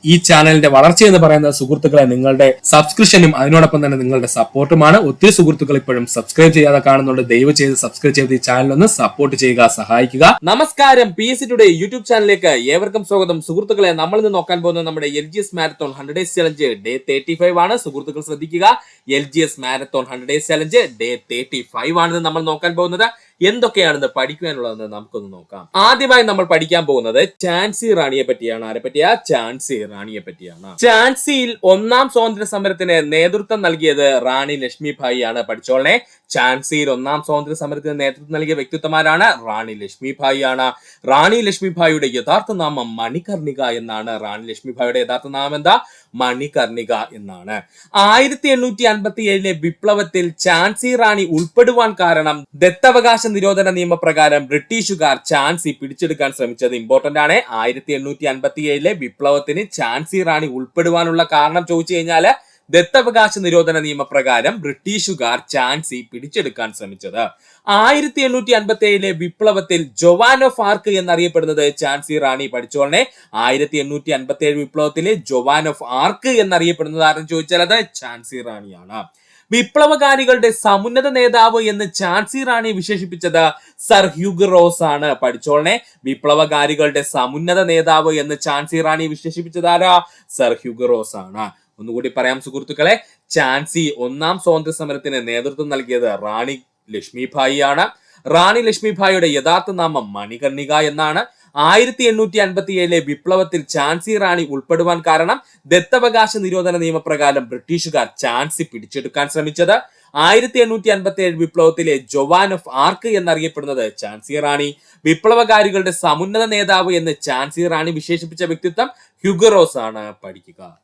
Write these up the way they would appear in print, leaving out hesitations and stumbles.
ഈ ചാനലിന്റെ വളർച്ച എന്ന് പറയുന്ന സുഹൃത്തുക്കളെ നിങ്ങളുടെ സബ്സ്ക്രിപ്ഷനും അതിനോടൊപ്പം തന്നെ നിങ്ങളുടെ സപ്പോർട്ടുമാണ്. ഒത്തിരി സുഹൃത്തുക്കൾ ഇപ്പോഴും സബ്സ്ക്രൈബ് ചെയ്യാതെ കാണുന്നുണ്ട്. ദയവ് ചെയ്ത് സബ്സ്ക്രൈബ് ചെയ്ത് ഈ ചാനൽ ഒന്ന് സപ്പോർട്ട് ചെയ്യുക, സഹായിക്കുക. നമസ്കാരം, PSC ടുഡേ യൂട്യൂബ് ചാനലിലേക്ക് ഏവർക്കും സ്വാഗതം. സുഹൃത്തുക്കളെ, നമ്മൾ ഇന്ന് നോക്കാൻ പോകുന്നത് നമ്മുടെ LGS marathon 100 days challenge day 35 ആണ്. സുഹൃത്തുക്കൾ ശ്രദ്ധിക്കുക, LGS marathon 100 days challenge day 35 ആണ് നമ്മൾ നോക്കാൻ പോകുന്നത്. എന്തൊക്കെയാണെന്ന് പഠിക്കുവാനുള്ളതെന്ന് നമുക്കൊന്ന് നോക്കാം. ആദ്യമായി നമ്മൾ പഠിക്കാൻ പോകുന്നത് ഝാൻസി റാണിയെ പറ്റിയാണ്. ആരെ പറ്റിയാ? ഝാൻസി റാണിയെ പറ്റിയാണ്. ഝാൻസിയിൽ ഒന്നാം സ്വാതന്ത്ര്യ സമരത്തിന് നേതൃത്വം നൽകിയത് റാണി ലക്ഷ്മിഭായി ആണ്. പഠിച്ചോളനെ, ഝാൻസിയിൽ ഒന്നാം സ്വാതന്ത്ര്യ സമരത്തിന് നേതൃത്വം നൽകിയ വ്യക്തിത്വമാരാണ്? റാണി ലക്ഷ്മിഭായി ആണ്. റാണി ലക്ഷ്മിഭായിയുടെ യഥാർത്ഥ നാമം മണികർണിക എന്നാണ്. റാണി ലക്ഷ്മിഭായിയുടെ യഥാർത്ഥ നാമം എന്താ? മണികർണിക എന്നാണ്. 1857 വിപ്ലവത്തിൽ ഝാൻസി റാണി ഉൾപ്പെടുവാൻ കാരണം ദത്തവകാശ നിരോധന നിയമപ്രകാരം ബ്രിട്ടീഷുകാർ ഝാൻസി പിടിച്ചെടുക്കാൻ ശ്രമിച്ചത് ഇമ്പോർട്ടന്റ് ആണ്. 1857 വിപ്ലവത്തിന് ഝാൻസി റാണി ഉൾപ്പെടുവാനുള്ള കാരണം ചോദിച്ചു കഴിഞ്ഞാല് ദത്തവകാശ നിരോധന നിയമപ്രകാരം ബ്രിട്ടീഷുകാർ ഝാൻസി പിടിച്ചെടുക്കാൻ ശ്രമിച്ചത്. 1857 വിപ്ലവത്തിൽ ജോവാൻ ഓഫ് ആർക്ക് എന്നറിയപ്പെടുന്നത് ഝാൻസി റാണി. പഠിച്ചോളനെ, 1857 വിപ്ലവത്തിലെ ജോവാൻ ഓഫ് ആർക്ക് എന്നറിയപ്പെടുന്നത് ആരെന്ന് ചോദിച്ചാൽ അത് ഝാൻസി റാണിയാണ്. വിപ്ലവകാരികളുടെ സമുന്നത നേതാവ് എന്ന് ഝാൻസി റാണി വിശേഷിപ്പിച്ചത് സർ ഹ്യൂഗോ റോസ് ആണ്. പഠിച്ചോളനെ, വിപ്ലവകാരികളുടെ സമുന്നത നേതാവ് എന്ന് ഝാൻസി റാണി വിശേഷിപ്പിച്ചത് ആരാ? സർ ഹ്യൂഗോ റോസ് ആണ്. ഒന്നുകൂടി പറയാം സുഹൃത്തുക്കളെ, ഝാൻസി ഒന്നാം സ്വാതന്ത്ര്യ സമരത്തിന് നേതൃത്വം നൽകിയത് റാണി ലക്ഷ്മിഭായി ആണ്. റാണി ലക്ഷ്മിഭായിയുടെ യഥാർത്ഥ നാമം മണികർണിക എന്നാണ്. 1857 വിപ്ലവത്തിൽ ഝാൻസി റാണി ഉൾപ്പെടുവാൻ കാരണം ദത്തവകാശ നിരോധന നിയമപ്രകാരം ബ്രിട്ടീഷുകാർ ഝാൻസി പിടിച്ചെടുക്കാൻ ശ്രമിച്ചത്. 1857 വിപ്ലവത്തിലെ ജോവാൻ ഓഫ് ആർക്ക് എന്നറിയപ്പെടുന്നത് ഝാൻസി റാണി. വിപ്ലവകാരികളുടെ സമുന്നത നേതാവ് എന്ന് ഝാൻസി റാണി വിശേഷിപ്പിച്ച വ്യക്തിത്വം ഹ്യൂഗോ റോസ് ആണ്. പഠിക്കുക.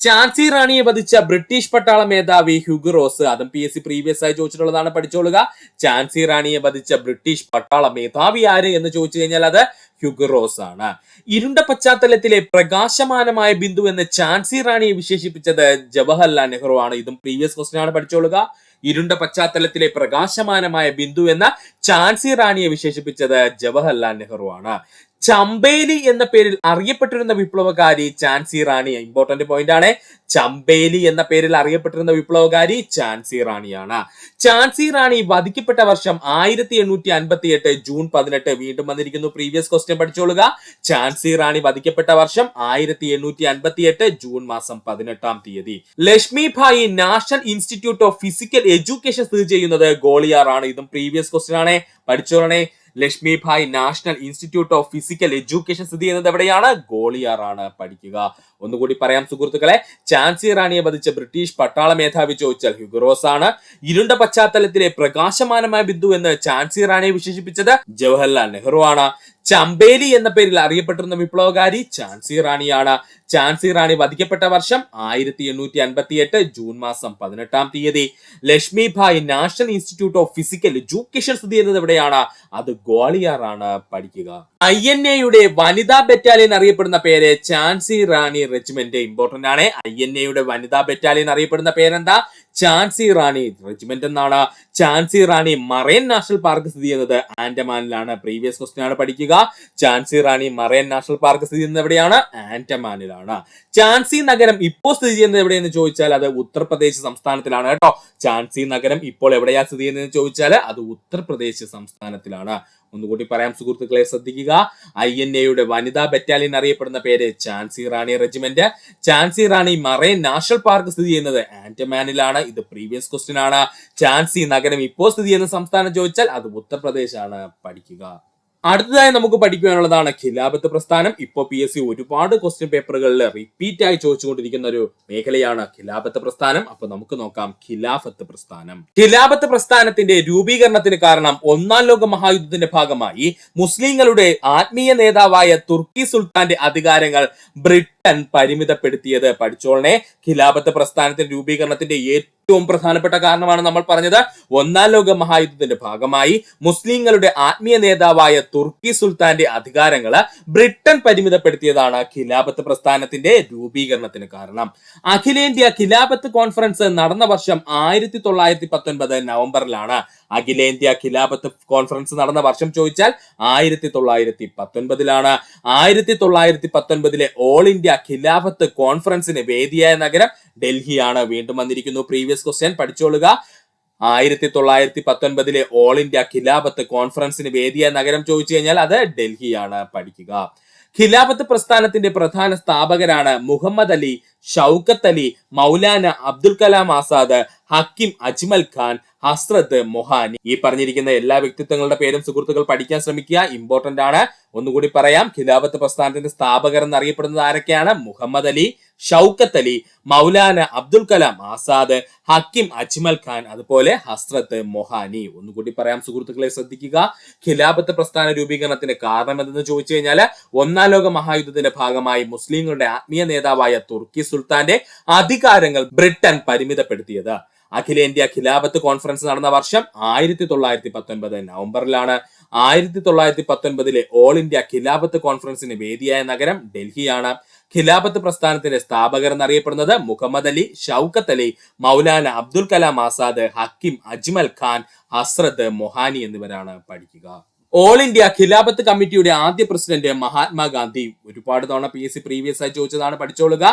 ഝാൻസി റാണിയെ വധിച്ച ബ്രിട്ടീഷ് പട്ടാള മേധാവി ഹ്യൂഗോ റോസ്. അതും PSC പ്രീവിയസ് ആയി ചോദിച്ചിട്ടുള്ളതാണ്. പഠിച്ചോളുക. ഝാൻസി റാണിയെ വധിച്ച ബ്രിട്ടീഷ് പട്ടാള മേധാവി ആര് എന്ന് ചോദിച്ചു കഴിഞ്ഞാൽ അത് ഹ്യൂഗോ റോസ് ആണ്. ഇരുണ്ട പശ്ചാത്തലത്തിലെ പ്രകാശമാനമായ ബിന്ദു എന്ന് ഝാൻസി റാണിയെ വിശേഷിപ്പിച്ചത് ജവഹർലാൽ നെഹ്റു ആണ്. ഇതും പ്രീവിയസ് ക്വസ്റ്റ്യൻ ആണ്. പഠിച്ചോളുക. ഇരുണ്ട പശ്ചാത്തലത്തിലെ പ്രകാശമാനമായ ബിന്ദു എന്ന ഝാൻസി റാണിയെ വിശേഷിപ്പിച്ചത് ജവഹർലാൽ നെഹ്റു ആണ്. ചമ്പേലി എന്ന പേരിൽ അറിയപ്പെട്ടിരുന്ന വിപ്ലവകാരി ഝാൻസി റാണി. ഇമ്പോർട്ടന്റ് പോയിന്റ് ആണ്. ചമ്പേലി എന്ന പേരിൽ അറിയപ്പെട്ടിരുന്ന വിപ്ലവകാരി ഝാൻസി റാണിയാണ്. ഝാൻസി റാണി വധിക്കപ്പെട്ട വർഷം 1858 ജൂൺ 18. വീണ്ടും വന്നിരിക്കുന്നു പ്രീവിയസ് ക്വസ്റ്റ്യൻ. പഠിച്ചോളുക. ഝാൻസി റാണി വധിക്കപ്പെട്ട വർഷം 1858 ജൂൺ മാസം 18 Lakshmibai national institute of physical education സ്ഥിതി ചെയ്യുന്നത് ഗോളിയാർ ആണ്. ഇതും പ്രീവിയസ് ക്വസ്റ്റ്യൻ ആണ്. പഠിച്ചോളണേ, Lakshmibai national institute of physical education സ്ഥിതി ചെയ്യുന്നത് എവിടെയാണ്? ഗോളിയാർ ആണ്. പഠിക്കുക. ഒന്നുകൂടി പറയാം സുഹൃത്തുക്കളെ, ഝാൻസി റാണിയെ വധിച്ച ബ്രിട്ടീഷ് പട്ടാള മേധാവി ചോദിച്ചാൽ ഹ്യൂഗോ റോസ് ആണ്. ഇരുണ്ട പശ്ചാത്തലത്തിലെ പ്രകാശമാനമായ ബിന്ദു എന്ന് ഝാൻസി റാണിയെ വിശേഷിപ്പിച്ചത് ജവഹർലാൽ നെഹ്റു ആണ്. ചമ്പേലി എന്ന പേരിൽ അറിയപ്പെട്ടിരുന്ന വിപ്ലവകാരി ഝാൻസി റാണിയാണ്. ഝാൻസി റാണി വധിക്കപ്പെട്ട വർഷം 1858 ജൂൺ മാസം 18 Lakshmibai national institute of physical education സ്ഥിതി ചെയ്യുന്നത് എവിടെയാണ്? അത് ഗ്വാളിയർ ആണ്. പഠിക്കുക. INA-യുടെ വനിതാ ബറ്റാലിയൻ അറിയപ്പെടുന്ന പേര് ഝാൻസി റാണി റെജിമെന്റ്. ഇമ്പോർട്ടന്റ് ആണ്. INA-യുടെ വനിതാ ബറ്റാലിയൻ അറിയപ്പെടുന്ന പേരെന്താ? ഝാൻസി റാണി റെജിമെന്റ് എന്നാണ്. ഝാൻസി റാണി മറൈൻ നാഷണൽ പാർക്ക് സ്ഥിതി ചെയ്യുന്നത് ആൻഡമാനിലാണ്. പ്രീവിയസ് ക്വസ്റ്റ്യൻ ആണ്. പഠിക്കുക. ഝാൻസി റാണി മറൈൻ നാഷണൽ പാർക്ക് സ്ഥിതി ചെയ്യുന്നത് എവിടെയാണ്? ആൻഡമാനിലാണ്. ഝാൻസി നഗരം ഇപ്പോൾ സ്ഥിതി ചെയ്യുന്നത് എവിടെയെന്ന് ചോദിച്ചാൽ അത് ഉത്തർപ്രദേശ് സംസ്ഥാനത്തിലാണ് കേട്ടോ. ഝാൻസി നഗരം ഇപ്പോൾ എവിടെയാ സ്ഥിതി ചെയ്യുന്നതെന്ന് ചോദിച്ചാൽ അത് ഉത്തർപ്രദേശ് സംസ്ഥാനത്തിലാണ്. ഒന്നുകൂടി പറയാം സുഹൃത്തുക്കളെ, ശ്രദ്ധിക്കുക. INA-യുടെ വനിതാ ബറ്റാലിയൻ അറിയപ്പെടുന്ന പേര് ഝാൻസി റാണി റെജിമെന്റ്. ഝാൻസി റാണി മറൈൻ നാഷണൽ പാർക്ക് സ്ഥിതി ചെയ്യുന്നത് ആൻഡമാനിലാണ്. ഇത് പ്രീവിയസ് ക്വസ്റ്റ്യൻ ആണ്. ഝാൻസി നഗരം ഇപ്പോൾ സ്ഥിതി ചെയ്യുന്ന സംസ്ഥാനം ചോദിച്ചാൽ അത് ഉത്തർപ്രദേശ് ആണ്. പഠിക്കുക. അടുത്തതായി നമുക്ക് പഠിക്കുവാനുള്ളതാണ് ഖിലാഫത്ത് പ്രസ്ഥാനം. ഇപ്പോൾ PSC ഒരുപാട് ക്വസ്റ്റ്യൻ പേപ്പറുകളിൽ റിപ്പീറ്റ് ആയി ചോദിച്ചുകൊണ്ടിരിക്കുന്ന ഒരു മേഖലയാണ് ഖിലാഫത്ത് പ്രസ്ഥാനം. അപ്പൊ നമുക്ക് നോക്കാം ഖിലാഫത്ത് പ്രസ്ഥാനം. ഖിലാഫത്ത് പ്രസ്ഥാനത്തിന്റെ രൂപീകരണത്തിന് കാരണം ഒന്നാം ലോക മഹായുദ്ധത്തിന്റെ ഭാഗമായി മുസ്ലിങ്ങളുടെ ആത്മീയ നേതാവായ തുർക്കി സുൽത്താന്റെ അധികാരങ്ങൾ ബ്രിട്ടൻ പരിമിതപ്പെടുത്തിയത്. പഠിച്ചോളനെ, ഖിലാഫത്ത് പ്രസ്ഥാനത്തിന്റെ രൂപീകരണത്തിന്റെ ഏറ്റവും പ്രധാനപ്പെട്ട കാരണമാണ് നമ്മൾ പറഞ്ഞത്. ഒന്നാം ലോക മഹായുദ്ധത്തിന്റെ ഭാഗമായി മുസ്ലിങ്ങളുടെ ആത്മീയ നേതാവായ തുർക്കി സുൽത്താന്റെ അധികാരങ്ങള് ബ്രിട്ടൻ പരിമിതപ്പെടുത്തിയതാണ് ഖിലാഫത്ത് പ്രസ്ഥാനത്തിന്റെ രൂപീകരണത്തിന് കാരണം. അഖിലേന്ത്യാ ഖിലാഫത്ത് കോൺഫറൻസ് നടന്ന വർഷം 1919 നവംബറിലാണ്. അഖിലേന്ത്യാ ഖിലാഫത്ത് കോൺഫറൻസ് നടന്ന വർഷം ചോദിച്ചാൽ 1919. 1919 ഓൾ ഇന്ത്യ ഇന്ത്യ ഖിലാഫത്ത് കോൺഫറൻസിന് വേദിയായ നഗരം ഡൽഹിയാണ്. വീണ്ടും വന്നിരിക്കുന്നു പ്രീവിയസ് ക്വസ്റ്റ്യൻ, പഠിച്ചോളുക. 1919 ഓൾ ഇന്ത്യ ഖിലാഫത്ത് കോൺഫറൻസിന് വേദിയായ നഗരം ചോദിച്ചു കഴിഞ്ഞാൽ അത് ഡൽഹിയാണ്. പഠിക്കുക. ഖിലാഫത്ത് പ്രസ്ഥാനത്തിന്റെ പ്രധാന സ്ഥാപകരാണ് മുഹമ്മദ് അലി, ഷൗക്കത്ത് അലി, മൗലാന അബ്ദുൽ കലാം ആസാദ്, ഹക്കിം അജ്മൽ ഖാൻ, ഹസ്രത്ത് മൊഹാനി. ഈ പറഞ്ഞിരിക്കുന്ന എല്ലാ വ്യക്തിത്വങ്ങളുടെ പേരും സുഹൃത്തുക്കൾ പഠിക്കാൻ ശ്രമിക്കുക, ഇമ്പോർട്ടന്റ് ആണ്. ഒന്നുകൂടി പറയാം, ഖിലാഫത്ത് പ്രസ്ഥാനത്തിന്റെ സ്ഥാപകർ എന്നറിയപ്പെടുന്നത് ആരൊക്കെയാണ്? മുഹമ്മദ് അലി, ഷൗക്കത്ത് അലി, മൗലാന അബ്ദുൽ കലാം ആസാദ്, ഹക്കിം അജ്മൽ ഖാൻ, അതുപോലെ ഹസ്രത്ത് മൊഹാനി. ഒന്നുകൂടി പറയാം സുഹൃത്തുക്കളെ, ശ്രദ്ധിക്കുക. ഖിലാഫത്ത് പ്രസ്ഥാന രൂപീകരണത്തിന് കാരണം എന്തെന്ന് ചോദിച്ചു കഴിഞ്ഞാൽ, ഒന്നാം ലോക മഹായുദ്ധത്തിന്റെ ഭാഗമായി മുസ്ലിങ്ങളുടെ ആത്മീയ നേതാവായ തുർക്കി സുൽത്താന്റെ അധികാരങ്ങൾ ബ്രിട്ടൻ പരിമിതപ്പെടുത്തിയത്. അഖിലേന്ത്യാ ഖിലാഫത്ത് കോൺഫറൻസ് നടന്ന വർഷം 1919 നവംബറിലാണ്. 1919 ഓൾ ഇന്ത്യ ഖിലാഫത്ത് കോൺഫറൻസിന് വേദിയായ നഗരം ഡൽഹിയാണ്. ഖിലാഫത്ത് പ്രസ്ഥാനത്തിന്റെ സ്ഥാപകർ എന്നറിയപ്പെടുന്നത് മുഹമ്മദ് അലി, ഷൗക്കത്ത് അലി, മൗലാന അബ്ദുൽ കലാം ആസാദ്, ഹക്കിം അജ്മൽ ഖാൻ, ഹസ്രത്ത് മൊഹാനി എന്നിവരാണ്. പഠിക്കുക. ഓൾ ഇന്ത്യ ഖിലാഫത്ത് കമ്മിറ്റിയുടെ ആദ്യ പ്രസിഡന്റ് മഹാത്മാഗാന്ധി. ഒരുപാട് തവണ PSC പ്രീവിയസ് ആയി ചോദിച്ചതാണ്, പഠിച്ചോളുക.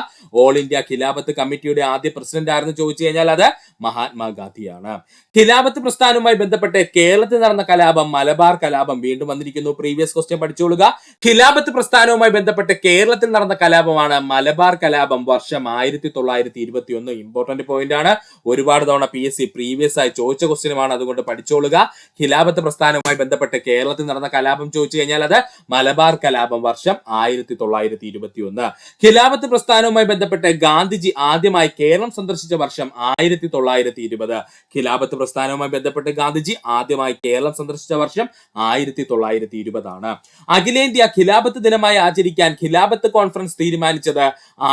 ഓൾ ഇന്ത്യ ഖിലാഫത്ത് കമ്മിറ്റിയുടെ ആദ്യ പ്രസിഡന്റ് ആരെന്ന് ചോദിച്ചു കഴിഞ്ഞാൽ അത് മഹാത്മാഗാന്ധിയാണ്. ഖിലാഫത്ത് പ്രസ്ഥാനവുമായി ബന്ധപ്പെട്ട് കേരളത്തിൽ നടന്ന കലാപം മലബാർ കലാപം. വീണ്ടും വന്നിരിക്കുന്നു പ്രീവിയസ് ക്വസ്റ്റ്യൻ, പഠിച്ചോളുക. ഖിലാഫത്ത് പ്രസ്ഥാനവുമായി ബന്ധപ്പെട്ട് കേരളത്തിൽ നടന്ന കലാപമാണ് മലബാർ കലാപം, വർഷം 1921. ഇമ്പോർട്ടന്റ് പോയിന്റ് ആണ്, ഒരുപാട് തവണ PSC പ്രീവിയസ് ആയി ചോദിച്ച ക്വസ്റ്റ്യനുമാണ്, അതുകൊണ്ട് പഠിച്ചോളുക. ഖിലാഫത്ത് പ്രസ്ഥാനവുമായി ബന്ധപ്പെട്ട് കേരളത്തിൽ നടന്ന കലാപം ചോദിച്ചു കഴിഞ്ഞാൽ അത് മലബാർ കലാപം, വർഷം 1921. ഖിലാഫത്ത് പ്രസ്ഥാനവുമായി ബന്ധപ്പെട്ട് ഗാന്ധിജി ആദ്യമായി കേരളം സന്ദർശിച്ച വർഷം 1920. ഖിലാഫത്ത് പ്രസ്ഥാനവുമായി ബന്ധപ്പെട്ട് ഗാന്ധിജി ആദ്യമായി കേരളം സന്ദർശിച്ച വർഷം 1920 ആണ്. അഖിലേന്ത്യാ ഖിലാഫത്ത് ദിനമായി ആചരിക്കാൻ ഖിലാഫത്ത് കോൺഫറൻസ് തീരുമാനിച്ചത്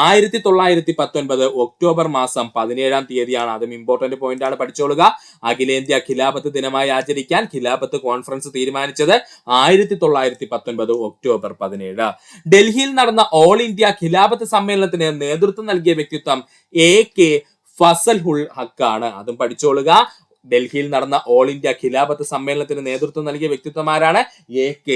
1919 ഒക്ടോബർ മാസം 17 തീയതിയാണ്. അതും ഇമ്പോർട്ടന്റ് പോയിന്റ് ആണ്, പഠിച്ചോളുക. അഖിലേന്ത്യാ ഖിലാഫത്ത് ദിനമായി ആചരിക്കാൻ ഖിലാഫത്ത് കോൺഫറൻസ് തീരുമാനിച്ചത് 1919 ഒക്ടോബർ 17. ഡൽഹിയിൽ നടന്ന ഓൾ ഇന്ത്യ ഖിലാഫത്ത് സമ്മേളനത്തിന് നേതൃത്വം നൽകിയ വ്യക്തിത്വം AK ഫസൽ ഉൽ ഹക്കാണ്. അതും പഠിച്ചോളുക. ഡൽഹിയിൽ നടന്ന ഓൾ ഇന്ത്യ ഖിലാഫത്ത് സമ്മേളനത്തിന് നേതൃത്വം നൽകിയ വ്യക്തിത്വമാരാണ്? AK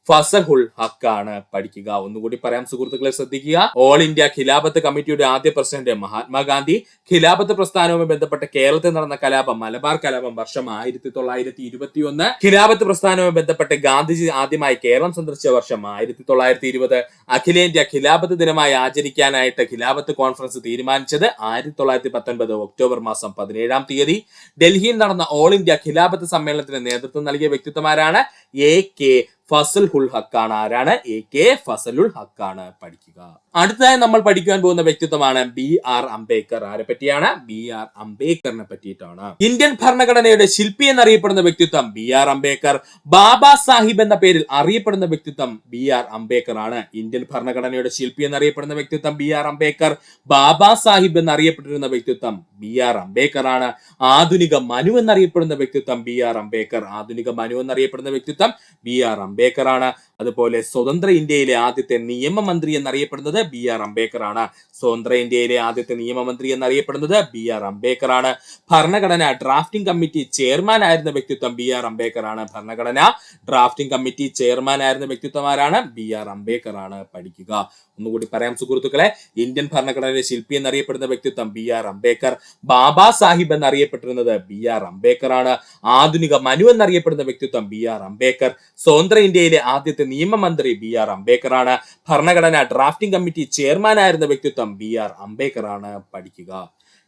ഫസൽ ഉൽ ഹക്കാണ്. പഠിക്കുക. ഒന്നുകൂടി പറയാം സുഹൃത്തുക്കളെ, ശ്രദ്ധിക്കുക. ഓൾ ഇന്ത്യ ഖിലാഫത്ത് കമ്മിറ്റിയുടെ ആദ്യ പ്രസിഡന്റ് മഹാത്മാഗാന്ധി. ഖിലാഫത്ത് പ്രസ്ഥാനവുമായി ബന്ധപ്പെട്ട് കേരളത്തിൽ നടന്ന കലാപം മലബാർ കലാപം, വർഷം 1921. ഖിലാഫത്ത് പ്രസ്ഥാനവുമായി ബന്ധപ്പെട്ട് ഗാന്ധിജി ആദ്യമായി കേരളം സന്ദർശിച്ച വർഷം 1920. അഖിലേന്ത്യാ ഖിലാഫത്ത് ദിനമായി ആചരിക്കാനായിട്ട് ഖിലാഫത്ത് കോൺഫറൻസ് തീരുമാനിച്ചത് 1919 ഒക്ടോബർ മാസം 17 തീയതി. ഡൽഹിയിൽ നടന്ന ഓൾ ഇന്ത്യ ഖിലാഫത്ത് സമ്മേളനത്തിന് നേതൃത്വം നൽകിയ വ്യക്തിത്വമാരാണ്? AK ഫസൽ ഉൽ ഹക്കാണ്. ആരാണ്? AK ഫസൽ ഉൽ ഹക്കാണ്. പഠിക്കുക. അടുത്തതായി നമ്മൾ പഠിക്കുവാൻ പോകുന്ന വ്യക്തിത്വമാണ് BR അംബേദ്കർ. ആരെ പറ്റിയാണ്? BR അംബേദ്കറിനെ പറ്റിയിട്ടാണ്. ഇന്ത്യൻ ഭരണഘടനയുടെ ശില്പി എന്നറിയപ്പെടുന്ന വ്യക്തിത്വം BR അംബേദ്കർ. ബാബാ സാഹിബ് എന്ന പേരിൽ അറിയപ്പെടുന്ന വ്യക്തിത്വം BR അംബേദ്കർ ആണ്. ഇന്ത്യൻ ഭരണഘടനയുടെ ശില്പി എന്നറിയപ്പെടുന്ന വ്യക്തിത്വം BR അംബേദ്കർ. ബാബാ സാഹിബ് എന്നറിയപ്പെട്ടിരുന്ന വ്യക്തിത്വം BR അംബേദ്കർ ആണ്. ആധുനിക മനു എന്നറിയപ്പെടുന്ന വ്യക്തിത്വം BR അംബേദ്കർ. ആധുനിക മനു എന്നറിയപ്പെടുന്ന വ്യക്തിത്വം BR അംബേദ്കർ ആണ്. അതുപോലെ സ്വതന്ത്ര ഇന്ത്യയിലെ ആദ്യത്തെ നിയമമന്ത്രി എന്നറിയപ്പെടുന്നത് BR അംബേദ്കർ ആണ്. സ്വതന്ത്ര ഇന്ത്യയിലെ ആദ്യത്തെ നിയമമന്ത്രി എന്നറിയപ്പെടുന്നത് BR അംബേദ്കർ ആണ്. ഭരണഘടന ഡ്രാഫ്റ്റിംഗ് കമ്മിറ്റി ചെയർമാൻ ആയിരുന്ന വ്യക്തിത്വം BR അംബേദ്കർ ആണ്. ഭരണഘടന ഡ്രാഫ്റ്റിംഗ് കമ്മിറ്റി ചെയർമാൻ ആയിരുന്ന വ്യക്തിത്വം ആരാണ്? BR അംബേദ്കർ ആണ്. പഠിക്കുക. ഒന്നുകൂടി പറയാം സുഹൃത്തുക്കളെ, ഇന്ത്യൻ ഭരണഘടനയുടെ ശില്പി എന്നറിയപ്പെടുന്ന വ്യക്തിത്വം BR അംബേദ്കർ. ബാബാ സാഹിബ് എന്നറിയപ്പെട്ടിരുന്നത് BR അംബേദ്കർ ആണ്. ആധുനിക മനു എന്നറിയപ്പെടുന്ന വ്യക്തിത്വം BR അംബേദ്കർ. സ്വതന്ത്ര ഇന്ത്യയിലെ ആദ്യത്തെ നിയമമന്ത്രി BR അംബേദ്കർ ആണ്. ഭരണഘടന ഡ്രാഫ്റ്റിംഗ് കമ്മിറ്റി ചെയർമാൻ ആയിരുന്ന വ്യക്തിത്വം BR അംബേദ്കർ ആണ്. പഠിക്കുക.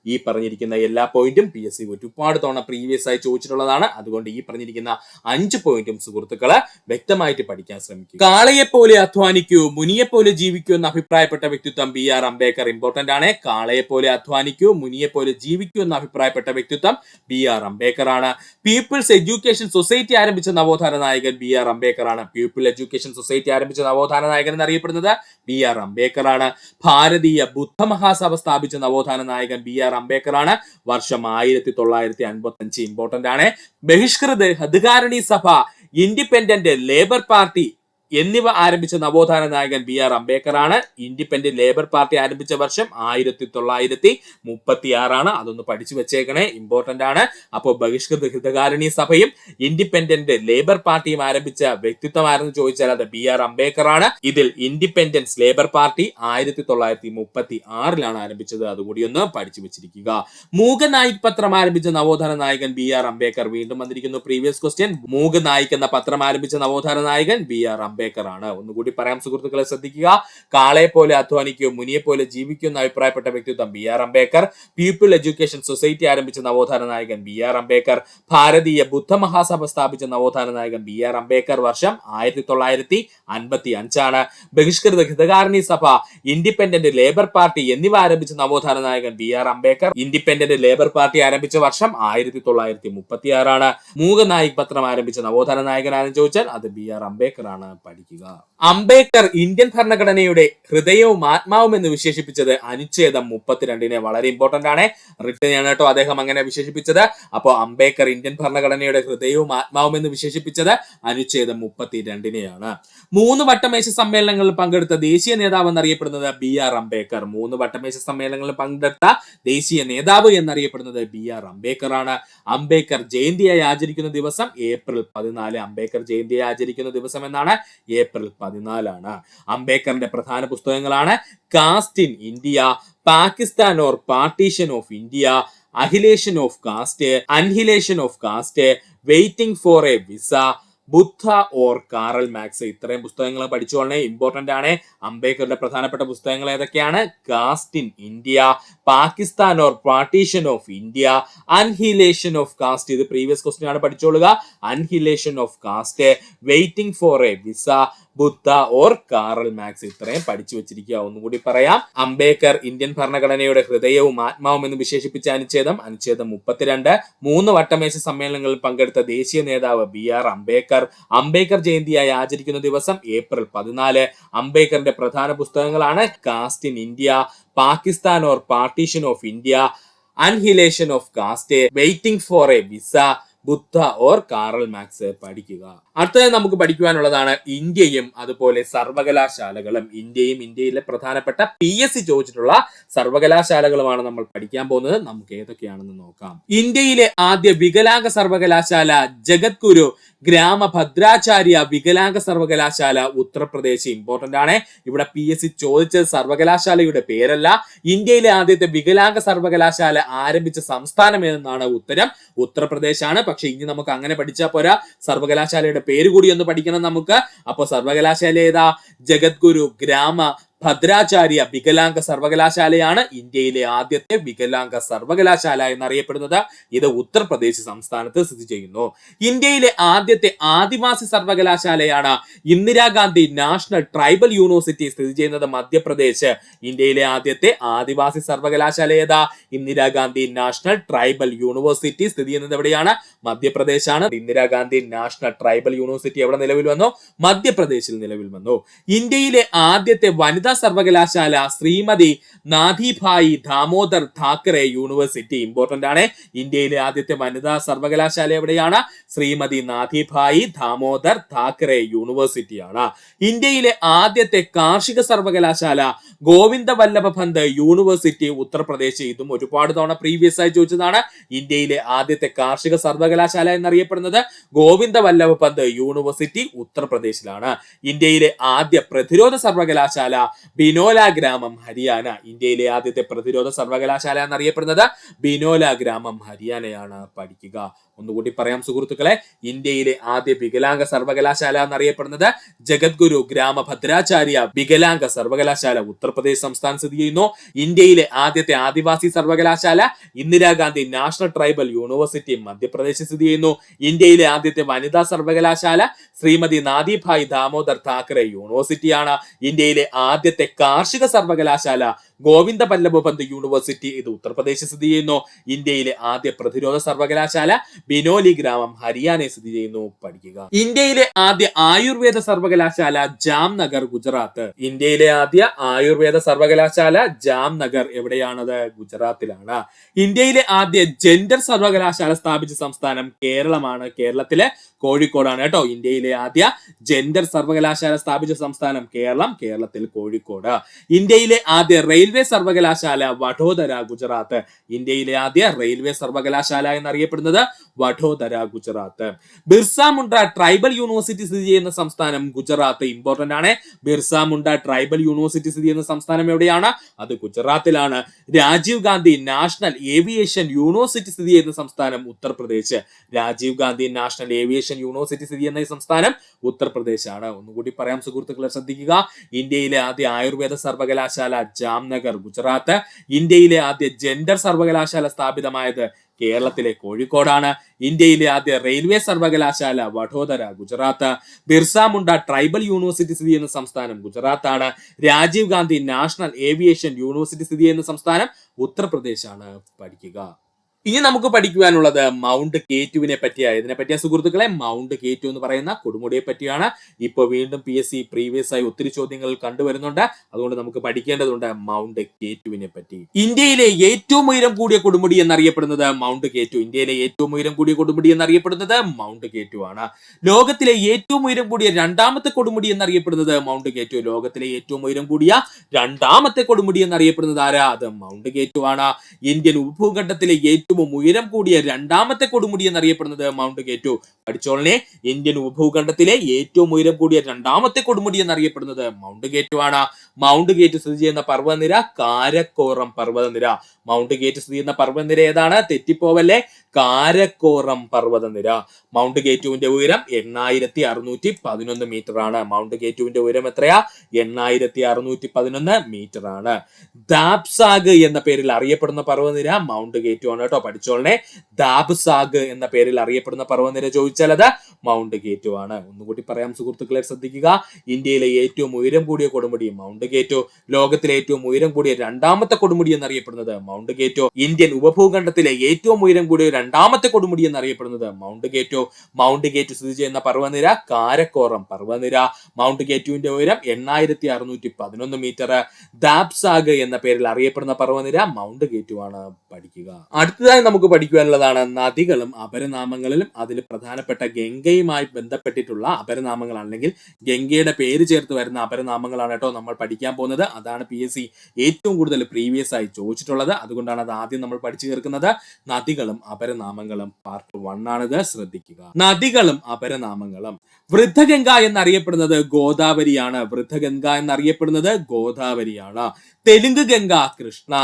ഈ പറഞ്ഞിരിക്കുന്ന എല്ലാ പോയിന്റും PSC ഒരുപാട് തവണ പ്രീവിയസ് ആയി ചോദിച്ചിട്ടുള്ളതാണ്. അതുകൊണ്ട് ഈ പറഞ്ഞിരിക്കുന്ന 5 പോയിന്റും സുഹൃത്തുക്കളെ വ്യക്തമായിട്ട് പഠിക്കാൻ ശ്രമിക്കുക. കാളയെ പോലെ അധ്വാനിക്കൂ, മുനിയെ പോലെ ജീവിക്കൂ എന്ന് അഭിപ്രായപ്പെട്ട വ്യക്തിത്വം BR അംബേദ്കർ. ഇമ്പോർട്ടന്റ് ആണ്. കാളയെ പോലെ അധ്വാനിക്കൂ, മുനിയെ പോലെ ജീവിക്കൂ എന്ന് അഭിപ്രായപ്പെട്ട വ്യക്തിത്വം BR അംബേദ്കർ ആണ്. പീപ്പിൾസ് എഡ്യൂക്കേഷൻ സൊസൈറ്റി ആരംഭിച്ച നവോത്ഥാന നായകൻ BR അംബേദ്കർ ആണ്. പീപ്പിൾ എഡ്യൂക്കേഷൻ സൊസൈറ്റി ആരംഭിച്ച നവോത്ഥാന നായകൻ എന്നറിയപ്പെടുന്നത് BR അംബേദ്കർ ആണ്. ഭാരതീയ ബുദ്ധ മഹാസഭ സ്ഥാപിച്ച നവോത്ഥാന നായകൻ BR അംബേദ്കർ ആണ്. വർഷം 1955. ഇമ്പോർട്ടന്റ് ആണ്. ബഹിഷ്കൃത ഹദ്കാരണി സഭ, ഇൻഡിപെൻഡന്റ് ലേബർ പാർട്ടി എന്നിവ ആരംഭിച്ച നവോത്ഥാന നായകൻ BR അംബേദ്കർ ആണ്. ഇൻഡിപെൻഡന്റ് ലേബർ പാർട്ടി ആരംഭിച്ച വർഷം 1936 അതൊന്ന് പഠിച്ചു വെച്ചേക്കണേ, ഇമ്പോർട്ടന്റ് ആണ്. അപ്പോൾ ബഹിഷ്കൃത ഹിതകാരിണി സഭയും ഇൻഡിപെൻഡന്റ് ലേബർ പാർട്ടിയും ആരംഭിച്ച വ്യക്തിത്വം ആരെന്ന് ചോദിച്ചാൽ അത് BR അംബേദ്കർ ആണ്. ഇതിൽ ഇൻഡിപെൻഡൻസ് ലേബർ പാർട്ടി 1936 ആരംഭിച്ചത്. അതുകൂടി ഒന്ന് പഠിച്ചു വെച്ചിരിക്കുക. മൂകനായിക് പത്രം ആരംഭിച്ച നവോത്ഥാന നായകൻ BR അംബേദ്കർ. വീണ്ടും വന്നിരിക്കുന്നു പ്രീവിയസ് ക്വസ്റ്റ്യൻ. മൂകനായിക് എന്ന പത്രം ആരംഭിച്ച നവോത്ഥാന നായകൻ BR അംബേദ്കർ ആണ്. ഒന്നുകൂടി പറയാം സുഹൃത്തുക്കളെ, ശ്രദ്ധിക്കുക. കാളയെ പോലെ അധ്വാനിക്കുകയോ മുനിയെ പോലെ ജീവിക്കുകയോ എന്ന് അഭിപ്രായപ്പെട്ട വ്യക്തിത്വം BR Ambedkar. People education society ആരംഭിച്ച നവോത്ഥാന നായകൻ BR അംബേദ്കർ. ഭാരതീയ ബുദ്ധ മഹാസഭ സ്ഥാപിച്ച നവോത്ഥാന നായകൻ BR അംബേദ്കർ. വർഷം 1955 ബഹിഷ്കൃത ഹിതകാരിണി സഭ, ഇൻഡിപെൻഡന്റ് ലേബർ പാർട്ടി എന്നിവ ആരംഭിച്ച നവോത്ഥാന നായകൻ BR Ambedkar. Independent labour party ആരംഭിച്ച വർഷം 1936 മൂകനായിക് പത്രം ആരംഭിച്ച നവോത്ഥാന നായകൻ ആരെന്ന് ചോദിച്ചാൽ അത് BR അംബേദ്കർ ആണ്. പഠിക്കുക. അംബേദ്കർ ഇന്ത്യൻ ഭരണഘടനയുടെ ഹൃദയവും ആത്മാവും എന്ന് വിശേഷിപ്പിച്ചത് അനുച്ഛേദം 32. വളരെ ഇമ്പോർട്ടന്റ് ആണ്, റിട്ടേൺ ആണ് കേട്ടോ അദ്ദേഹം അങ്ങനെ വിശേഷിപ്പിച്ചത്. അപ്പോൾ അംബേദ്കർ ഇന്ത്യൻ ഭരണഘടനയുടെ ഹൃദയവും ആത്മാവും എന്ന് വിശേഷിപ്പിച്ചത് അനുച്ഛേദം 32. 3 വട്ടമേശ സമ്മേളനങ്ങളിൽ പങ്കെടുത്ത ദേശീയ നേതാവ് എന്നറിയപ്പെടുന്നത് BR അംബേദ്കർ. 3 വട്ടമേശ സമ്മേളനങ്ങളിൽ പങ്കെടുത്ത ദേശീയ നേതാവ് എന്നറിയപ്പെടുന്നത് BR അംബേദ്കർ ആണ്. അംബേദ്കർ ജയന്തിയായി ആചരിക്കുന്ന ദിവസം ഏപ്രിൽ 14. അംബേദ്കർ ജയന്തിയായി ആചരിക്കുന്ന ദിവസം എന്നാണ് ഏപ്രിൽ 14. അംബേദ്കറിന്റെ പ്രധാന പുസ്തകങ്ങളാണ് caste in India, Pakistan or partition of India, annihilation of caste, annihilation of caste, waiting for a visa, Buddha or Karl Marx. ഇത്രയും പുസ്തകങ്ങൾ പഠിച്ചുകൊള്ളേ, ഇമ്പോർട്ടന്റ് ആണ്. അംബേദ്കറുടെ പ്രധാനപ്പെട്ട പുസ്തകങ്ങൾ ഏതൊക്കെയാണ്? Caste in India, Pakistan or partition of India, annihilation of caste, ഇത് previous question ആണ്, പഠിച്ചോളുക. Annihilation of caste, waiting for a visa, Buddha or Karl Marx. ഇത്രയും പഠിച്ചു വെച്ചിരിക്കുക. ഒന്നുകൂടി പറയാം. അംബേദ്കർ ഇന്ത്യൻ ഭരണഘടനയുടെ ഹൃദയവും ആത്മാവും എന്ന് വിശേഷിപ്പിച്ച അനുച്ഛേദം 32. 3 വട്ടമേശ സമ്മേളനങ്ങളിൽ പങ്കെടുത്ത ദേശീയ നേതാവ് BR അംബേദ്കർ. അംബേദ്കർ ജയന്തിയായി ആചരിക്കുന്ന ദിവസം ഏപ്രിൽ 14. അംബേദ്കറിന്റെ പ്രധാന പുസ്തകങ്ങളാണ് caste in India, Pakistan or partition of India, annihilation of caste, waiting for a visa, Buddha or Karl Marx. പഠിക്കുക. അടുത്തത് നമുക്ക് പഠിക്കുവാനുള്ളതാണ് ഇന്ത്യയും അതുപോലെ സർവകലാശാലകളും. ഇന്ത്യയിലെ പ്രധാനപ്പെട്ട PSC ചോദിച്ചിട്ടുള്ള സർവകലാശാലകളുമാണ് നമ്മൾ പഠിക്കാൻ പോകുന്നത്. നമുക്ക് ഏതൊക്കെയാണെന്ന് നോക്കാം. ഇന്ത്യയിലെ ആദ്യ വികലാംഗ സർവകലാശാല ജഗദ്ഗുരു ഗ്രാമഭദ്രാചാര്യ വികലാംഗ സർവകലാശാല, ഉത്തർപ്രദേശ്. ഇമ്പോർട്ടന്റ് ആണ്. ഇവിടെ PSC ചോദിച്ചത് സർവകലാശാലയുടെ പേരല്ല, ഇന്ത്യയിലെ ആദ്യത്തെ വികലാംഗ സർവകലാശാല ആരംഭിച്ച സംസ്ഥാനം ഏതെന്നാണ് ഉത്തരം. ഉത്തർപ്രദേശ് ആണ്. പക്ഷെ ഇനി നമുക്ക് അങ്ങനെ പഠിച്ചാൽ പോരാ, സർവകലാശാലയുടെ പേര് കൂടി ഒന്ന് പഠിക്കണം നമുക്ക്. അപ്പൊ സർവകലാശാല ഏതാ? ജഗദ്ഗുരു ഗ്രാമ ഭദ്രാചാര്യ വികലാംഗ സർവകലാശാലയാണ് ഇന്ത്യയിലെ ആദ്യത്തെ വികലാംഗ സർവകലാശാല എന്നറിയപ്പെടുന്നത്. ഇത് ഉത്തർപ്രദേശ് സംസ്ഥാനത്ത് സ്ഥിതി ചെയ്യുന്നു. ഇന്ത്യയിലെ ആദ്യത്തെ ആദിവാസി സർവകലാശാലയാണ് ഇന്ദിരാഗാന്ധി നാഷണൽ ട്രൈബൽ യൂണിവേഴ്സിറ്റി, സ്ഥിതി ചെയ്യുന്നത് മധ്യപ്രദേശ്. ഇന്ത്യയിലെ ആദ്യത്തെ ആദിവാസി സർവകലാശാല ഏതാ? ഇന്ദിരാഗാന്ധി നാഷണൽ ട്രൈബൽ യൂണിവേഴ്സിറ്റി, സ്ഥിതി ചെയ്യുന്നത് എവിടെയാണ്? മധ്യപ്രദേശാണ്. ഇന്ദിരാഗാന്ധി നാഷണൽ ട്രൈബൽ യൂണിവേഴ്സിറ്റി എവിടെ നിലവിൽ വന്നു? മധ്യപ്രദേശിൽ നിലവിൽ വന്നു. ഇന്ത്യയിലെ ആദ്യത്തെ വനിതാ സർവകലാശാല ശ്രീമതി നാഥിഭായി ദാമോദർ താക്കറെ യൂണിവേഴ്സിറ്റി. ഇമ്പോർട്ടന്റ് ആണ്. ഇന്ത്യയിലെ ആദ്യത്തെ വനിതാ സർവകലാശാല എവിടെയാണ്? ശ്രീമതി നാഥിഭായി ദാമോദർ താക്കറെ യൂണിവേഴ്സിറ്റിയാണ്. ഇന്ത്യയിലെ ആദ്യത്തെ കാർഷിക സർവകലാശാല ഗോവിന്ദ വല്ലഭ പന്ത് യൂണിവേഴ്സിറ്റി, ഉത്തർപ്രദേശ്. ഇതും ഒരുപാട് തവണ പ്രീവിയസ് ആയി ചോദിച്ചതാണ്. ഇന്ത്യയിലെ ആദ്യത്തെ കാർഷിക സർവകലാശാല എന്നറിയപ്പെടുന്നത് ഗോവിന്ദ വല്ലഭ പന്ത് യൂണിവേഴ്സിറ്റി, ഉത്തർപ്രദേശിലാണ്. ഇന്ത്യയിലെ ആദ്യ പ്രതിരോധ സർവകലാശാല ബിനോല ഗ്രാമം, ഹരിയാന. ഇന്ത്യയിലെ ആദ്യത്തെ പ്രതിരോധ സർവകലാശാല എന്നറിയപ്പെടുന്നത് ബിനോല ഗ്രാമം, ഹരിയാനയാണ്. പഠിക്കുക. ഒന്നുകൂടി പറയാം സുഹൃത്തുക്കളെ. ഇന്ത്യയിലെ ആദ്യ വികലാംഗ സർവകലാശാല എന്നറിയപ്പെടുന്നത് ജഗദ്ഗുരു ഗ്രാമഭദ്രാചാര്യ വികലാംഗ സർവകലാശാല, ഉത്തർപ്രദേശ് സംസ്ഥാനം സ്ഥിതി ചെയ്യുന്നു. ഇന്ത്യയിലെ ആദ്യത്തെ ആദിവാസി സർവകലാശാല Indira Gandhi national tribal university, Madhya Pradesh സ്ഥിതി ചെയ്യുന്നു. ഇന്ത്യയിലെ ആദ്യത്തെ വനിതാ സർവകലാശാല ശ്രീമതി നാഥിഭായ് ദാമോദർ താക്കറെ യൂണിവേഴ്സിറ്റിയാണ്. ഇന്ത്യയിലെ ആദ്യത്തെ ആദ്യത്തെ കാർഷിക സർവകലാശാല ഗോവിന്ദ വല്ലഭ പന്ത് യൂണിവേഴ്സിറ്റി, ഇത് ഉത്തർപ്രദേശിൽ സ്ഥിതി ചെയ്യുന്നു. ഇന്ത്യയിലെ ആദ്യ പ്രതിരോധ സർവകലാശാല ബിനോലി ഗ്രാമം ഹരിയാനയിൽ സ്ഥിതി ചെയ്യുന്നു. പഠിക്കുക. ഇന്ത്യയിലെ ആദ്യ ആയുർവേദ സർവകലാശാല ജാംനഗർ, ഗുജറാത്ത്. ഇന്ത്യയിലെ ആദ്യ ആയുർവേദ സർവകലാശാല ജാംനഗർ എവിടെയാണത്? ഗുജറാത്തിലാണ്. ഇന്ത്യയിലെ ആദ്യ ജെൻഡർ സർവകലാശാല സ്ഥാപിച്ച സംസ്ഥാനം കേരളമാണ്. കേരളത്തിലെ കോഴിക്കോടാണ് കേട്ടോ. ഇന്ത്യയിലെ ആദ്യ ജെൻഡർ സർവകലാശാല സ്ഥാപിച്ച സംസ്ഥാനം കേരളം. കേരളത്തിൽ കോഴിക്കോട്. ഇന്ത്യയിലെ ആദ്യ റെയിൽവേ സർവകലാശാല വഡോദര, ഗുജറാത്ത്. ഇന്ത്യയിലെ ആദ്യ റെയിൽവേ സർവകലാശാല എന്നറിയപ്പെടുന്നത് വഡോദര, ഗുജറാത്ത്. ബിർസ മുണ്ട ട്രൈബൽ യൂണിവേഴ്സിറ്റി സ്ഥിതി ചെയ്യുന്ന സംസ്ഥാനം ഗുജറാത്ത്. ഇമ്പോർട്ടന്റ് ആണ്. ബിർസ മുണ്ട ട്രൈബൽ യൂണിവേഴ്സിറ്റി സ്ഥിതി ചെയ്യുന്ന സംസ്ഥാനം എവിടെയാണ്? അത് ഗുജറാത്തിലാണ്. Rajiv Gandhi national aviation university സ്ഥിതി ചെയ്യുന്ന സംസ്ഥാനം Uttar Pradesh. Rajiv Gandhi national aviation university സ്ഥിതി ചെയ്യുന്ന സംസ്ഥാനം ഉത്തർപ്രദേശാണ്. ഒന്നുകൂടി പറയാം സുഹൃത്തുക്കളെ, ശ്രദ്ധിക്കുക. ഇന്ത്യയിലെ ആദ്യ ആയുർവേദ സർവകലാശാല ജാംനഗർ, ഗുജറാത്ത്. ഇന്ത്യയിലെ ആദ്യ ജെൻഡർ സർവകലാശാല സ്ഥാപിതമായത് കേരളത്തിലെ കോഴിക്കോടാണ്. ഇന്ത്യയിലെ ആദ്യ റെയിൽവേ സർവകലാശാല വഡോദര, ഗുജറാത്ത്. ബിർസ മുണ്ട ട്രൈബൽ യൂണിവേഴ്സിറ്റി സ്ഥിതി ചെയ്യുന്ന സംസ്ഥാനം ഗുജറാത്താണ്. Rajiv Gandhi national aviation university സ്ഥിതി ചെയ്യുന്ന സംസ്ഥാനം ഉത്തർപ്രദേശാണ്. പഠിക്കുക. ഇനി നമുക്ക് പഠിക്കുവാനുള്ളത് മൗണ്ട് കേറ്റുവിനെ പറ്റിയാണ്. ഇതിനെ പറ്റിയ സുഹൃത്തുക്കളെ, മൗണ്ട് കേറ്റു എന്ന് പറയുന്ന കൊടുമുടിയെ പറ്റിയാണ്. ഇപ്പോൾ വീണ്ടും PSC പ്രീവിയസ് ആയി ഒത്തിരി ചോദ്യങ്ങൾ കണ്ടുവരുന്നുണ്ട്. അതുകൊണ്ട് നമുക്ക് പഠിക്കേണ്ടതുണ്ട് മൗണ്ട് കേറ്റുവിനെ പറ്റി. ഇന്ത്യയിലെ ഏറ്റവും ഉയരം കൂടിയ കൊടുമുടി എന്നറിയപ്പെടുന്നത് മൗണ്ട് കേറ്റു. ഇന്ത്യയിലെ ഏറ്റവും ഉയരം കൂടിയ കൊടുമുടി എന്നറിയപ്പെടുന്നത് മൗണ്ട് കേറ്റു ആണ്. ലോകത്തിലെ ഏറ്റവും ഉയരം കൂടിയ രണ്ടാമത്തെ കൊടുമുടി എന്നറിയപ്പെടുന്നത് മൗണ്ട് കേറ്റു. ലോകത്തിലെ ഏറ്റവും ഉയരം കൂടിയ രണ്ടാമത്തെ കൊടുമുടി എന്നറിയപ്പെടുന്നത് ആരാ? അത് മൗണ്ട് കേറ്റു ആണ്. ഇന്ത്യൻ ഉപഭൂഖണ്ഡത്തിലെ ഏറ്റവും ഉയരം കൂടിയ രണ്ടാമത്തെ കൊടുമുടി എന്നറിയപ്പെടുന്നത് മൗണ്ട് കേറ്റു. പഠിച്ചോളനെ, ഇന്ത്യൻ ഉപഭൂഖണ്ഡത്തിലെ ഏറ്റവും ഉയരം കൂടിയ രണ്ടാമത്തെ കൊടുമുടി എന്നറിയപ്പെടുന്നത് മൗണ്ട് കേറ്റു ആണ്. മൗണ്ട് കേറ്റു സ്ഥിതി ചെയ്യുന്ന പർവ്വതനിര കാരക്കോറം പർവ്വതനിര. മൗണ്ട് കേറ്റു സ്ഥിതി ചെയ്യുന്ന പർവ്വതനിര ഏതാണ്? തെറ്റിപ്പോവല്ലേ, കാരക്കോറം പർവ്വതനിര. മൗണ്ട് കേറ്റുവിന്റെ ഉയരം 8611 മീറ്റർ ആണ്. മൗണ്ട് കേറ്റുവിന്റെ ഉയരം എത്രയാ? 8611 മീറ്റർ ആണ്. ദാബ്സാഗ് എന്ന പേരിൽ അറിയപ്പെടുന്ന പർവ്വതനിര മൗണ്ട് കേറ്റു ആണ് കേട്ടോ. പഠിച്ചോളനെ, ദാബ്സാഗ് എന്ന പേരിൽ അറിയപ്പെടുന്ന പർവ്വതനിര ചോദിച്ചാൽ അത് മൗണ്ട് കേറ്റു ആണ്. ഒന്നുകൂടി പറയാം സുഹൃത്തുക്കളെ, ശ്രദ്ധിക്കുക. ഇന്ത്യയിലെ ഏറ്റവും ഉയരം കൂടിയ കൊടുമുടി മൗണ്ട് കേറ്റു. ലോകത്തിലെ ഏറ്റവും ഉയരം കൂടിയ രണ്ടാമത്തെ കൊടുമുടി എന്നറിയപ്പെടുന്നത് മൗണ്ട് കേറ്റു. ഇന്ത്യൻ ഉപഭൂഖണ്ഡത്തിലെ ഏറ്റവും ഉയരം കൂടിയ രണ്ടാമത്തെ കൊടുമുടി എന്നറിയപ്പെടുന്നത് മൗണ്ട് കേറ്റു. മൗണ്ട് കേറ്റു സ്ഥിതി ചെയ്യുന്ന പർവ്വതനിര കാരക്കോറം പർവ്വതനിര. മൗണ്ട് കേറ്റുവിന്റെ ഉയരം 8611 മീറ്റർ. ദാബ്സാഗ് എന്ന പേരിൽ അറിയപ്പെടുന്ന പർവ്വതനിര മൗണ്ട് കേറ്റു ആണ്. പഠിക്കുക. അടുത്തതായി നമുക്ക് പഠിക്കുവാനുള്ളതാണ് നദികളും അപരനാമങ്ങളിലും അതിൽ പ്രധാനപ്പെട്ട ഗംഗയുമായി ബന്ധപ്പെട്ടിട്ടുള്ള അപരനാമങ്ങളാണ്, അല്ലെങ്കിൽ ഗംഗയുടെ പേര് ചേർത്ത് വരുന്ന അപരനാമങ്ങളാണ് കേട്ടോ നമ്മൾ പഠിക്കാൻ പോകുന്നത്. അതാണ് PSC ഏറ്റവും കൂടുതൽ പ്രീവിയസ് ആയി ചോദിച്ചിട്ടുള്ളത്. അതുകൊണ്ടാണ് അത് ആദ്യം നമ്മൾ പഠിച്ചു ചേർക്കുന്നത്. നദികളും അപരനാമങ്ങളും പാർട്ട് 1 ആണിത്. ശ്രദ്ധിക്കുക. നദികളും അപരനാമങ്ങളും. വൃദ്ധഗംഗ എന്നറിയപ്പെടുന്നത് ഗോദാവരിയാണ്. വൃദ്ധഗംഗ എന്നറിയപ്പെടുന്നത് ഗോദാവരിയാണ്. തെലുങ്ക് ഗംഗ കൃഷ്ണ,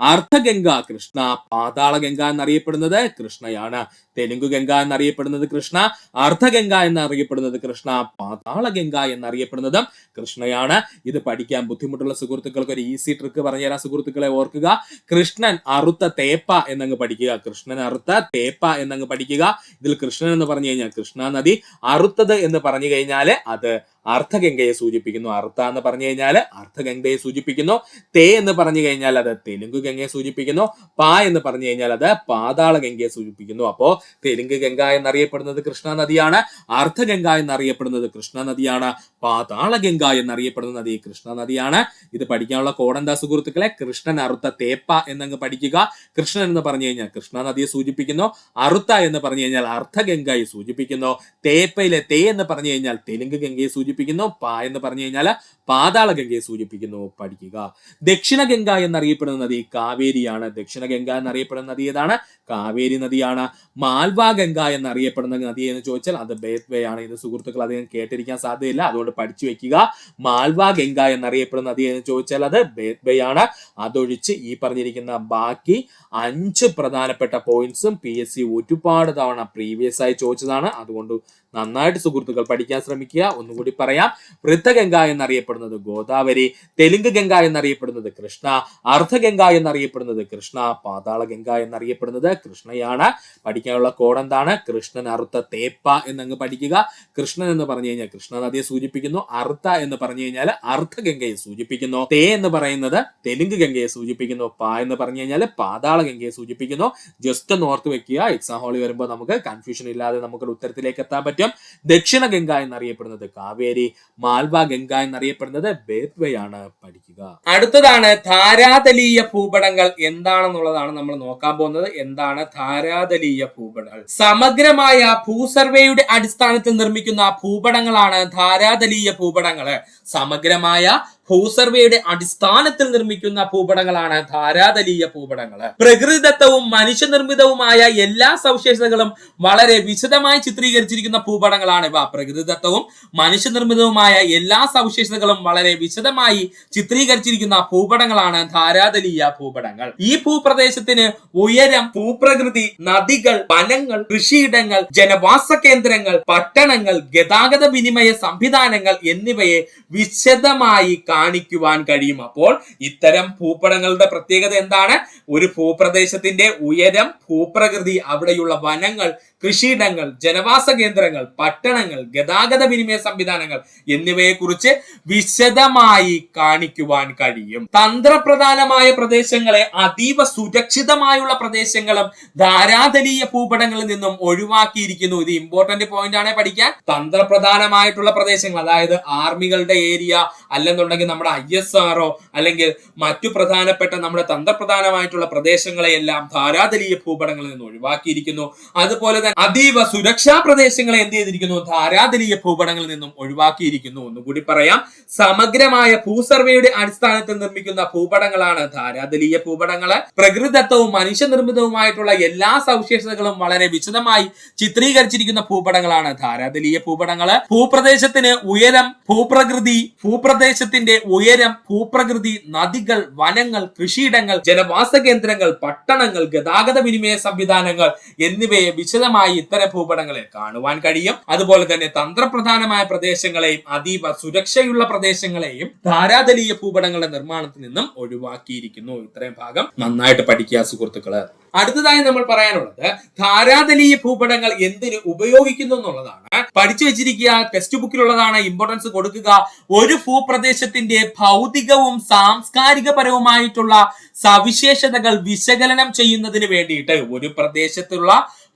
അർദ്ധഗംഗ കൃഷ്ണ, പാതാളഗംഗ എന്നറിയപ്പെടുന്നത് കൃഷ്ണയാണ്. തെലുങ്ക് ഗംഗ എന്നറിയപ്പെടുന്നത് കൃഷ്ണ, അർദ്ധഗംഗ എന്നറിയപ്പെടുന്നത് കൃഷ്ണ, പാതാളഗംഗ എന്നറിയപ്പെടുന്നതും കൃഷ്ണയാണ്. ഇത് പഠിക്കാൻ ബുദ്ധിമുട്ടുള്ള സുഹൃത്തുക്കൾക്ക് ഒരു ഈസി ട്രിക്ക് പറഞ്ഞുതരാം സുഹൃത്തുക്കളെ, ഓർക്കുക. കൃഷ്ണൻ അറുത്ത തേപ്പ എന്നങ്ങ് പഠിക്കുക. കൃഷ്ണൻ അറുത്ത തേപ്പ എന്നങ്ങ് പഠിക്കുക. ഇതിൽ കൃഷ്ണൻ എന്ന് പറഞ്ഞു കഴിഞ്ഞാൽ കൃഷ്ണ നദി, അറുത്തത് എന്ന് പറഞ്ഞു കഴിഞ്ഞാൽ അത് അർദ്ധഗംഗയെ സൂചിപ്പിക്കുന്നു. അർത്ത എന്ന് പറഞ്ഞു കഴിഞ്ഞാൽ അർദ്ധഗംഗയെ സൂചിപ്പിക്കുന്നു. തേ എന്ന് പറഞ്ഞു കഴിഞ്ഞാൽ അത് തെലുങ്ക് ഗംഗയെ സൂചിപ്പിക്കുന്നു. പാ എന്ന് പറഞ്ഞു കഴിഞ്ഞാൽ അത് പാതാള ഗംഗയെ സൂചിപ്പിക്കുന്നു. അപ്പോ തെലുങ്ക് ഗംഗ എന്നറിയപ്പെടുന്നത് കൃഷ്ണ നദിയാണ്. അർദ്ധഗംഗ എന്നറിയപ്പെടുന്നത് കൃഷ്ണ നദിയാണ്. പാതാള ഗംഗ എന്നറിയപ്പെടുന്ന നദി കൃഷ്ണ നദിയാണ്. ഇത് പഠിക്കാനുള്ള കോഡ് എന്താ സുഹൃത്തുക്കളെ? കൃഷ്ണൻ അറുത്ത തേപ്പ എന്നങ്ങ് പഠിക്കുക. കൃഷ്ണൻ എന്ന് പറഞ്ഞു കഴിഞ്ഞാൽ കൃഷ്ണ നദിയെ സൂചിപ്പിക്കുന്നു. അറുത്ത എന്ന് പറഞ്ഞു കഴിഞ്ഞാൽ അർദ്ധഗംഗയെ സൂചിപ്പിക്കുന്നു. തേപ്പയിലെ തേ എന്ന് പറഞ്ഞു കഴിഞ്ഞാൽ തെലുങ്ക് ഗംഗയെ സൂചിപ്പിക്കുന്നു. പാ എന്ന് പറഞ്ഞു കഴിഞ്ഞാൽ പാതാള ഗംഗയെ സൂചിപ്പിക്കുന്നു. പഠിക്കുക. ദക്ഷിണ ഗംഗ എന്നറിയപ്പെടുന്ന നദി കാവേരിയാണ്. ദക്ഷിണ ഗംഗ എന്നറിയപ്പെടുന്ന നദി ഏതാണ്? കാവേരി നദിയാണ്. മാൽവാ ഗംഗ എന്നറിയപ്പെടുന്ന നദി എന്ന് ചോദിച്ചാൽ അത് ബേത്വേ ആണ്. ഇത് സുഹൃത്തുക്കൾ അധികം കേട്ടിരിക്കാൻ സാധ്യതയില്ല, അതുകൊണ്ട് പഠിച്ചു വെക്കുക. മാൽവാ ഗംഗ എന്നറിയപ്പെടുന്ന നദി എന്ന് ചോദിച്ചാൽ അത് ബേത്വേ ആണ്. അതൊഴിച്ച് ഈ പറഞ്ഞിരിക്കുന്ന ബാക്കി 5 പ്രധാനപ്പെട്ട പോയിന്റ്സും PSC ഒരുപാട് തവണ പ്രീവിയസ് ആയി ചോദിച്ചതാണ്. അതുകൊണ്ട് നന്നായിട്ട് സുഹൃത്തുക്കൾ പഠിക്കാൻ ശ്രമിക്കുക. ഒന്നുകൂടി പറയാം, വൃദ്ധഗംഗ എന്നറിയപ്പെടുന്നത് ഗോദാവരി, തെലുങ്ക് ഗംഗ എന്നറിയപ്പെടുന്നത് കൃഷ്ണ, അർദ്ധഗംഗ എന്നറിയപ്പെടുന്നത് കൃഷ്ണ, പാതാള ഗംഗ എന്നറിയപ്പെടുന്നത് കൃഷ്ണയാണ്. പഠിക്കാനുള്ള കോഡ് എന്താണ്? കൃഷ്ണൻ അറുത്ത തേപ്പ എന്നങ്ങ് പഠിക്കുക. കൃഷ്ണൻ എന്ന് പറഞ്ഞു കഴിഞ്ഞാൽ കൃഷ്ണ നദിയെ സൂചിപ്പിക്കുന്നു, അർത്ത എന്ന് പറഞ്ഞു കഴിഞ്ഞാൽ അർദ്ധഗംഗയെ സൂചിപ്പിക്കുന്നു, തേ എന്ന് പറയുന്നത് തെലുങ്ക് ഗംഗയെ സൂചിപ്പിക്കുന്നു, പ എന്ന് പറഞ്ഞു കഴിഞ്ഞാൽ പാതാള ഗംഗയെ സൂചിപ്പിക്കുന്നു. ജസ്റ്റ് ഒന്ന് ഓർത്ത് വെക്കുക, എക്സാം ഹോളിൽ വരുമ്പോൾ നമുക്ക് കൺഫ്യൂഷൻ ഇല്ലാതെ നമുക്ക് ഉത്തരത്തിലേക്ക് എത്താൻ പറ്റും. ദക്ഷിണ ഗംഗ എന്നറിയപ്പെടുന്നത് കാവേരി, മാൽവ ഗംഗ എന്നറിയപ്പെടുന്നത് ബേത്വേ ആണ്. പഠിക്കുക. അടുത്തതാണ് ധാരാതലീയ ഭൂപടങ്ങൾ എന്താണെന്നുള്ളതാണ് നമ്മൾ നോക്കാൻ പോകുന്നത്. എന്താണ് ധാരാതലീയ ഭൂപടങ്ങൾ? സമഗ്രമായ ഭൂസർവേയുടെ അടിസ്ഥാനത്തിൽ നിർമ്മിക്കുന്ന ഭൂപടങ്ങളാണ് ധാരാതലീയ ഭൂപടങ്ങള്. സമഗ്രമായ ഭൂസർവേയുടെ അടിസ്ഥാനത്തിൽ നിർമ്മിക്കുന്ന ഭൂപടങ്ങളാണ് ധാരാതലീയ ഭൂപടങ്ങള്. പ്രകൃതിദത്തവും മനുഷ്യനിർമ്മിതവുമായ എല്ലാ സവിശേഷതകളും വളരെ വിശദമായി ചിത്രീകരിച്ചിരിക്കുന്ന ഭൂപടങ്ങളാണ് ഇവ. പ്രകൃതിദത്തവും മനുഷ്യനിർമ്മിതവുമായ എല്ലാ സവിശേഷതകളും വളരെ വിശദമായി ചിത്രീകരിച്ചിരിക്കുന്ന ഭൂപടങ്ങളാണ് ധാരാതലീയ ഭൂപടങ്ങൾ. ഈ ഭൂപ്രദേശത്തിന് ഉയരം, ഭൂപ്രകൃതി, നദികൾ, വനങ്ങൾ, കൃഷിയിടങ്ങൾ, ജനവാസ കേന്ദ്രങ്ങൾ, പട്ടണങ്ങൾ, ഗതാഗത വിനിമയ സംവിധാനങ്ങൾ എന്നിവയെ വിശദമായി കാണിക്കുവാൻ കഴിയും. അപ്പോൾ ഇത്തരം ഭൂപടങ്ങളുടെ പ്രത്യേകത എന്താണ്? ഒരു ഭൂപ്രദേശത്തിന്റെ ഉയരം, ഭൂപ്രകൃതി, അവിടെയുള്ള വനങ്ങൾ, കൃഷിയിടങ്ങൾ, ജനവാസ കേന്ദ്രങ്ങൾ, പട്ടണങ്ങൾ, ഗതാഗത വിനിമയ സംവിധാനങ്ങൾ എന്നിവയെ കുറിച്ച് വിശദമായി കാണിക്കുവാൻ കഴിയും. തന്ത്രപ്രധാനമായ പ്രദേശങ്ങളെ അതീവ സുരക്ഷിതമായുള്ള പ്രദേശങ്ങളും ധാരാതലീയ ഭൂപടങ്ങളിൽ നിന്നും ഒഴിവാക്കിയിരിക്കുന്നു. ഇത് ഇമ്പോർട്ടന്റ് പോയിന്റ് ആണ് പഠിക്കാൻ. തന്ത്രപ്രധാനമായിട്ടുള്ള പ്രദേശങ്ങൾ, അതായത് ആർമികളുടെ ഏരിയ, അല്ലെന്നുണ്ടെങ്കിൽ നമ്മുടെ ISRO, അല്ലെങ്കിൽ മറ്റു പ്രധാനപ്പെട്ട നമ്മുടെ തന്ത്രപ്രധാനമായിട്ടുള്ള പ്രദേശങ്ങളെയെല്ലാം ധാരാതലീയ ഭൂപടങ്ങളിൽ നിന്ന് ഒഴിവാക്കിയിരിക്കുന്നു. അതുപോലെ തന്നെ അതീവ സുരക്ഷാ പ്രദേശങ്ങളെ എന്ത് ചെയ്തിരിക്കുന്നു? ധാരാതലീയ ഭൂപടങ്ങളിൽ നിന്നും ഒഴിവാക്കിയിരിക്കുന്നു. ഒന്നുകൂടി പറയാം, സമഗ്രമായ ഭൂസർവേയുടെ അടിസ്ഥാനത്തിൽ നിർമ്മിക്കുന്ന ഭൂപടങ്ങളാണ് ധാരാതലീയ ഭൂപടങ്ങള്. പ്രകൃതിദത്തവും മനുഷ്യനിർമ്മിതവുമായിട്ടുള്ള എല്ലാ സവിശേഷതകളും വളരെ വിശദമായി ചിത്രീകരിച്ചിരിക്കുന്ന ഭൂപടങ്ങളാണ് ധാരാതലീയ ഭൂപടങ്ങള്. ഭൂപ്രദേശത്തിന് ഉയരം, ഭൂപ്രദേശത്തിന്റെ ഉയരം, ഭൂപ്രകൃതി, നദികൾ, വനങ്ങൾ, കൃഷിയിടങ്ങൾ, ജനവാസ കേന്ദ്രങ്ങൾ, പട്ടണങ്ങൾ, ഗതാഗത വിനിമയ സംവിധാനങ്ങൾ എന്നിവയെ വിശദമായി ഇത്തരം ഭൂപടങ്ങളെ കാണുവാൻ കഴിയും. അതുപോലെ തന്നെ തന്ത്രപ്രധാനമായ പ്രദേശങ്ങളെയും അതീവ സുരക്ഷയുള്ള പ്രദേശങ്ങളെയും ധാരാതലീയ ഭൂപടങ്ങളുടെ നിർമ്മാണത്തിൽ നിന്നും ഒഴിവാക്കിയിരിക്കുന്നു. ഇത്രയും ഭാഗം നന്നായിട്ട് പഠിക്കുക സുഹൃത്തുക്കള്. അടുത്തതായി നമ്മൾ പറയാനുള്ളത് ധാരാതലീയ ഭൂപടങ്ങൾ എന്തിന് ഉപയോഗിക്കുന്നു എന്നുള്ളതാണ്. പഠിച്ചു വെച്ചിരിക്കുക, ടെക്സ്റ്റ് ബുക്കിലുള്ളതാണ്, ഇമ്പോർട്ടൻസ് കൊടുക്കുക. ഒരു ഭൂപ്രദേശത്തിന്റെ ഭൗതികവും സാംസ്കാരികപരവുമായിട്ടുള്ള സവിശേഷതകൾ വിശകലനം ചെയ്യുന്നതിന് വേണ്ടിയിട്ട്, ഒരു പ്രദേശത്തുള്ള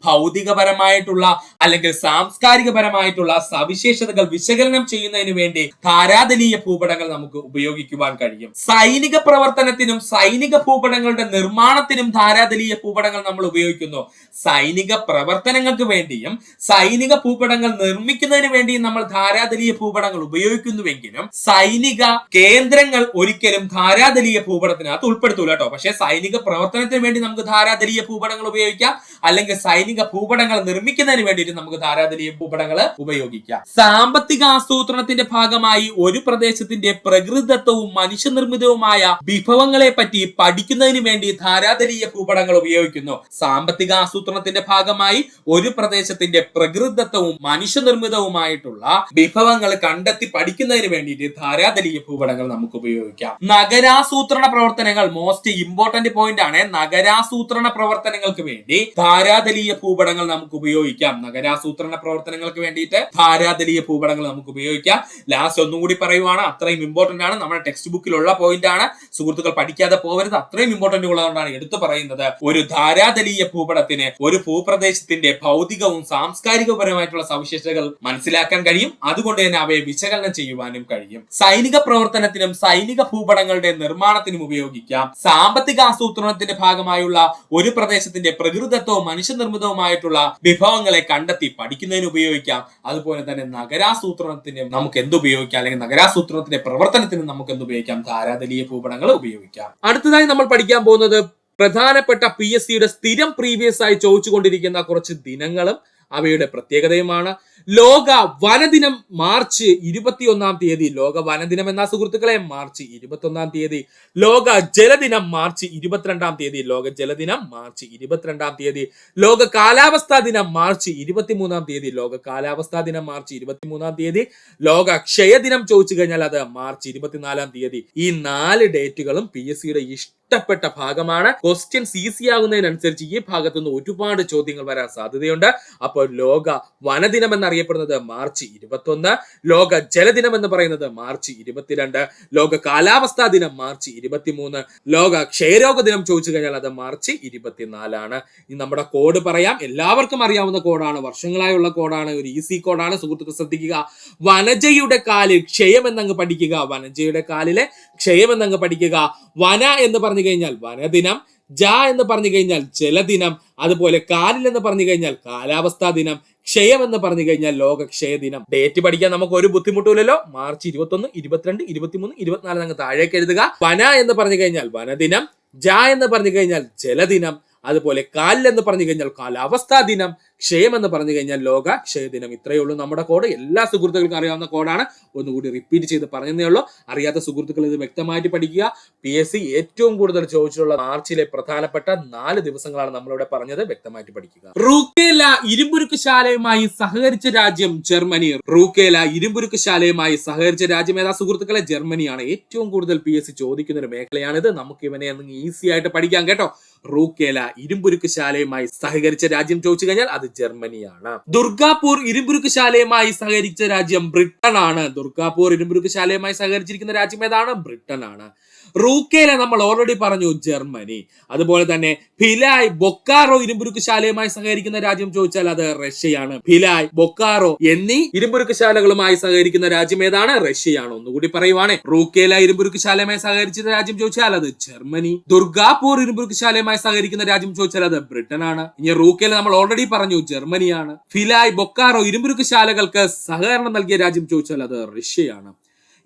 ഭൗതികപരമായിട്ടുള്ള അല്ലെങ്കിൽ സാംസ്കാരികപരമായിട്ടുള്ള സവിശേഷതകൾ വിശകലനം ചെയ്യുന്നതിന് വേണ്ടി ധാരാതലീയ ഭൂപടങ്ങൾ നമുക്ക് ഉപയോഗിക്കുവാൻ കഴിയും. സൈനിക പ്രവർത്തനത്തിനും സൈനിക ഭൂപടങ്ങളുടെ നിർമ്മാണത്തിനും ധാരാതലീയ ഭൂപടങ്ങൾ നമ്മൾ ഉപയോഗിക്കുന്നു. സൈനിക പ്രവർത്തനങ്ങൾക്ക് വേണ്ടിയും സൈനിക ഭൂപടങ്ങൾ നിർമ്മിക്കുന്നതിന് വേണ്ടിയും നമ്മൾ ധാരാതലീയ ഭൂപടങ്ങൾ ഉപയോഗിക്കുന്നുവെങ്കിലും സൈനിക കേന്ദ്രങ്ങൾ ഒരിക്കലും ധാരാതലീയ ഭൂപടത്തിനകത്ത് ഉൾപ്പെടുത്തൂല കേട്ടോ. പക്ഷെ സൈനിക പ്രവർത്തനത്തിന് വേണ്ടി നമുക്ക് ധാരാതലീയ ഭൂപടങ്ങൾ ഉപയോഗിക്കാം, അല്ലെങ്കിൽ സൈനിക ഭൂപടങ്ങൾ നിർമ്മിക്കുന്നതിന് വേണ്ടിയിട്ട് നമുക്ക് ധാരാതലീയ ഭൂപടങ്ങൾ ഉപയോഗിക്കാം. സാമ്പത്തിക ആസൂത്രണത്തിന്റെ ഭാഗമായി ഒരു പ്രദേശത്തിന്റെ പ്രകൃതിദത്തവും മനുഷ്യനിർമ്മിതവുമായ വിഭവങ്ങളെ പറ്റി പഠിക്കുന്നതിന് വേണ്ടി ധാരാതലീയ ഭൂപടങ്ങൾ ഉപയോഗിക്കുന്നു. സാമ്പത്തിക ആസൂത്രണത്തിന്റെ ഭാഗമായി ഒരു പ്രദേശത്തിന്റെ പ്രകൃതിദത്തവും മനുഷ്യനിർമ്മിതവുമായിട്ടുള്ള വിഭവങ്ങൾ കണ്ടെത്തി പഠിക്കുന്നതിന് വേണ്ടിയിട്ട് ധാരാതലീയ ഭൂപടങ്ങൾ നമുക്ക് ഉപയോഗിക്കാം. നഗരാസൂത്രണ പ്രവർത്തനങ്ങൾ മോസ്റ്റ് ഇമ്പോർട്ടന്റ് പോയിന്റ് ആണ്. നഗരാസൂത്രണ പ്രവർത്തനങ്ങൾക്ക് വേണ്ടി ധാരാതലീയ ഭൂപടങ്ങൾ നമുക്ക് ഉപയോഗിക്കാം. നഗരാസൂത്രണ പ്രവർത്തനങ്ങൾക്ക് വേണ്ടിയിട്ട് ധാരാതലീയ ഭൂപടങ്ങൾ നമുക്ക് ഉപയോഗിക്കാം. ലാസ്റ്റ് ഒന്നും കൂടി പറയുവാണ്, അത്രയും ഇമ്പോർട്ടന്റ് ആണ്, നമ്മുടെ ടെക്സ്റ്റ് ബുക്കിലുള്ള പോയിന്റ് ആണ്. സുഹൃത്തുക്കൾ പഠിക്കാതെ പോകരുത്, അത്രയും ഇമ്പോർട്ടന്റ് ഉള്ളതുകൊണ്ടാണ് എടുത്തു പറയുന്നത്. ഒരു ധാരാതലീയ ഭൂപടത്തിന് ഒരു ഭൂപ്രദേശത്തിന്റെ ഭൗതികവും സാംസ്കാരികപരമായിട്ടുള്ള സവിശേഷതകൾ മനസ്സിലാക്കാൻ കഴിയും. അതുകൊണ്ട് തന്നെ അവയെ വിശകലനം ചെയ്യുവാനും കഴിയും. സൈനിക പ്രവർത്തനത്തിനും സൈനിക ഭൂപടങ്ങളുടെ നിർമ്മാണത്തിനും ഉപയോഗിക്കാം. സാമ്പത്തിക ആസൂത്രണത്തിന്റെ ഭാഗമായുള്ള ഒരു പ്രദേശത്തിന്റെ പ്രകൃതിദത്തവും മനുഷ്യനിർമ്മിതവുമായിട്ടുള്ള വിഭവങ്ങളെ കണ്ടെത്തി പഠിക്കുന്നതിന് ഉപയോഗിക്കാം. അതുപോലെ തന്നെ നഗരാസൂത്രണത്തിന് നമുക്ക് എന്തുപയോഗിക്കാം, അല്ലെങ്കിൽ നഗരാസൂത്രണത്തിന്റെ പ്രവർത്തനത്തിന് നമുക്ക് എന്തുപയോഗിക്കാം? ധാരാതലീയ ഭൂപടങ്ങൾ ഉപയോഗിക്കാം. അടുത്തതായി നമ്മൾ പഠിക്കാൻ പോകുന്നത് പ്രധാനപ്പെട്ട PSCയുടെ സ്ഥിരം പ്രീവിയസ് ആയി ചോദിച്ചുകൊണ്ടിരിക്കുന്ന കുറച്ച് ദിനങ്ങളും അവയുടെ പ്രത്യേകതയുമാണ്. ലോക വനദിനം മാർച്ച് 21 ലോക വനദിനം എന്ന സുഹൃത്തുക്കളെ മാർച്ച് 21 ലോക ജലദിനം മാർച്ച് 22 ലോക ജലദിനം മാർച്ച് 22 ലോക കാലാവസ്ഥാ ദിനം മാർച്ച് 23 ലോക കാലാവസ്ഥാ ദിനം മാർച്ച് 23 ലോക ക്ഷയദിനം ചോദിച്ചു കഴിഞ്ഞാൽ അത് മാർച്ച് 24 ഈ 4 ഡേറ്റുകളും PSCയുടെ ഇഷ്ടപ്പെട്ട ഭാഗമാണ്. ക്വസ്റ്റ്യൻസ് ഈസി ആകുന്നതിനനുസരിച്ച് ഈ ഭാഗത്തു നിന്ന് ഒരുപാട് ചോദ്യങ്ങൾ വരാൻ സാധ്യതയുണ്ട്. അപ്പോൾ ലോക വനദിനം എന്നറിയപ്പെടുന്നത് മാർച്ച് 21, ലോക ജലദിനം എന്ന് പറയുന്നത് മാർച്ച് 22, ലോക കാലാവസ്ഥാ ദിനം മാർച്ച് 23, ലോക ക്ഷയരോഗ ദിനം ചോദിച്ചു കഴിഞ്ഞാൽ അത് മാർച്ച് 24 ഇനി നമ്മുടെ കോഡ് പറയാം. എല്ലാവർക്കും അറിയാവുന്ന കോഡാണ്, വർഷങ്ങളായുള്ള കോഡാണ്, ഒരു ഈസി കോഡാണ്. സുഹൃത്തുക്കൾ ശ്രദ്ധിക്കുക. വനജയുടെ കാലിൽ ക്ഷയം എന്നങ്ങ് പഠിക്കുക. വനജയുടെ കാലിലെ ക്ഷയം എന്നങ്ങ് പഠിക്കുക. വന എന്ന് പറഞ്ഞു കഴിഞ്ഞാൽ വനദിനം, ജ എന്ന് പറഞ്ഞു കഴിഞ്ഞാൽ ജലദിനം, അതുപോലെ കാലിൽ എന്ന് പറഞ്ഞു കഴിഞ്ഞാൽ കാലാവസ്ഥാ ദിനം, ക്ഷയം എന്ന് പറഞ്ഞു കഴിഞ്ഞാൽ ലോക ക്ഷയദിനം. ഡേറ്റ് പഠിക്കാൻ നമുക്ക് ഒരു ബുദ്ധിമുട്ടില്ലല്ലോ. മാർച്ച് 21, 22, 23, 24 അങ്ങ് താഴേക്ക് എഴുതുക. വന എന്ന് പറഞ്ഞു കഴിഞ്ഞാൽ വനദിനം, ജ എന്ന് പറഞ്ഞു കഴിഞ്ഞാൽ ജലദിനം, അതുപോലെ കാലിൽ എന്ന് പറഞ്ഞു കഴിഞ്ഞാൽ കാലാവസ്ഥാ ദിനം, ക്ഷയം എന്ന് പറഞ്ഞു കഴിഞ്ഞാൽ ലോക ക്ഷയദിനം. ഇത്രയേ ഉള്ളൂ നമ്മുടെ കോഡ്. എല്ലാ സുഹൃത്തുക്കൾക്കും അറിയാവുന്ന കോഡാണ്. ഒന്നുകൂടി റിപ്പീറ്റ് ചെയ്ത് പറഞ്ഞതേ ഉള്ളൂ. അറിയാത്ത സുഹൃത്തുക്കൾ ഇത് വ്യക്തമായിട്ട് പഠിക്കുക. PSC ഏറ്റവും കൂടുതൽ ചോദിച്ചിട്ടുള്ള മാർച്ചിലെ പ്രധാനപ്പെട്ട 4 ദിവസങ്ങളാണ് നമ്മളിവിടെ പറഞ്ഞത്. വ്യക്തമായിട്ട് പഠിക്കുക. റൂക്കേല ഇരുമ്പുരുക്ക് ശാലയുമായി സഹകരിച്ച രാജ്യം ജർമ്മനി. റൂക്കേല ഇരുമ്പുരുക്ക് ശാലയുമായി സഹകരിച്ച രാജ്യം ഏതാ സുഹൃത്തുക്കളെ? ജർമ്മനിയാണ്. ഏറ്റവും കൂടുതൽ PSC ചോദിക്കുന്ന ഒരു മേഖലയാണിത്. നമുക്ക് ഇവനെ ഈസി ആയിട്ട് പഠിക്കാം കേട്ടോ. റൂക്കേല ഇരുമ്പുരുക്ക് ശാലയുമായി സഹകരിച്ച രാജ്യം ചോദിച്ചു കഴിഞ്ഞാൽ അത് ജർമ്മനിയാണ്. ദുർഗാപൂർ ഇരുമ്പുരുക്ക് ശാലയുമായി സഹകരിച്ച രാജ്യം ബ്രിട്ടൻ ആണ്. ദുർഗാപൂർ ഇരുമ്പുരുക്ക് ശാലയുമായി സഹകരിച്ചിരിക്കുന്ന രാജ്യം ഏതാണ്? ബ്രിട്ടൻ ആണ്. റൂക്കേല നമ്മൾ ഓൾറെഡി പറഞ്ഞു, ജർമ്മനി. അതുപോലെ തന്നെ ഭിലായ് ബൊക്കാറോ ഇരുമ്പുരുക്ക് ശാലയുമായി സഹകരിക്കുന്ന രാജ്യം ചോദിച്ചാൽ അത് റഷ്യയാണ്. ഭിലായ് ബൊക്കാറോ എന്നീ ഇരുമ്പുരുക്ക് ശാലകളുമായി സഹകരിക്കുന്ന രാജ്യം ഏതാണ്? റഷ്യയാണ്. ഒന്നുകൂടി പറയുവാണ്, റൂക്കേല ഇരുമ്പുരുക്ക് ശാലയുമായി സഹകരിച്ച രാജ്യം ചോദിച്ചാൽ അത് ജർമ്മനി. ദുർഗാപൂർ ഇരുമ്പുരുക്ക് ശാലയുമായി സഹകരിക്കുന്ന രാജ്യം ചോദിച്ചാൽ അത് ബ്രിട്ടൻ ആണ്. ഇനി റൂക്കേല നമ്മൾ ഓൾറെഡി പറഞ്ഞു, ജർമ്മനിയാണ്. ഭിലായ് ബൊക്കാറോ ഇരുമ്പുരുക്ക് ശാലകൾക്ക് സഹകരണം നൽകിയ രാജ്യം ചോദിച്ചാൽ അത് റഷ്യയാണ്.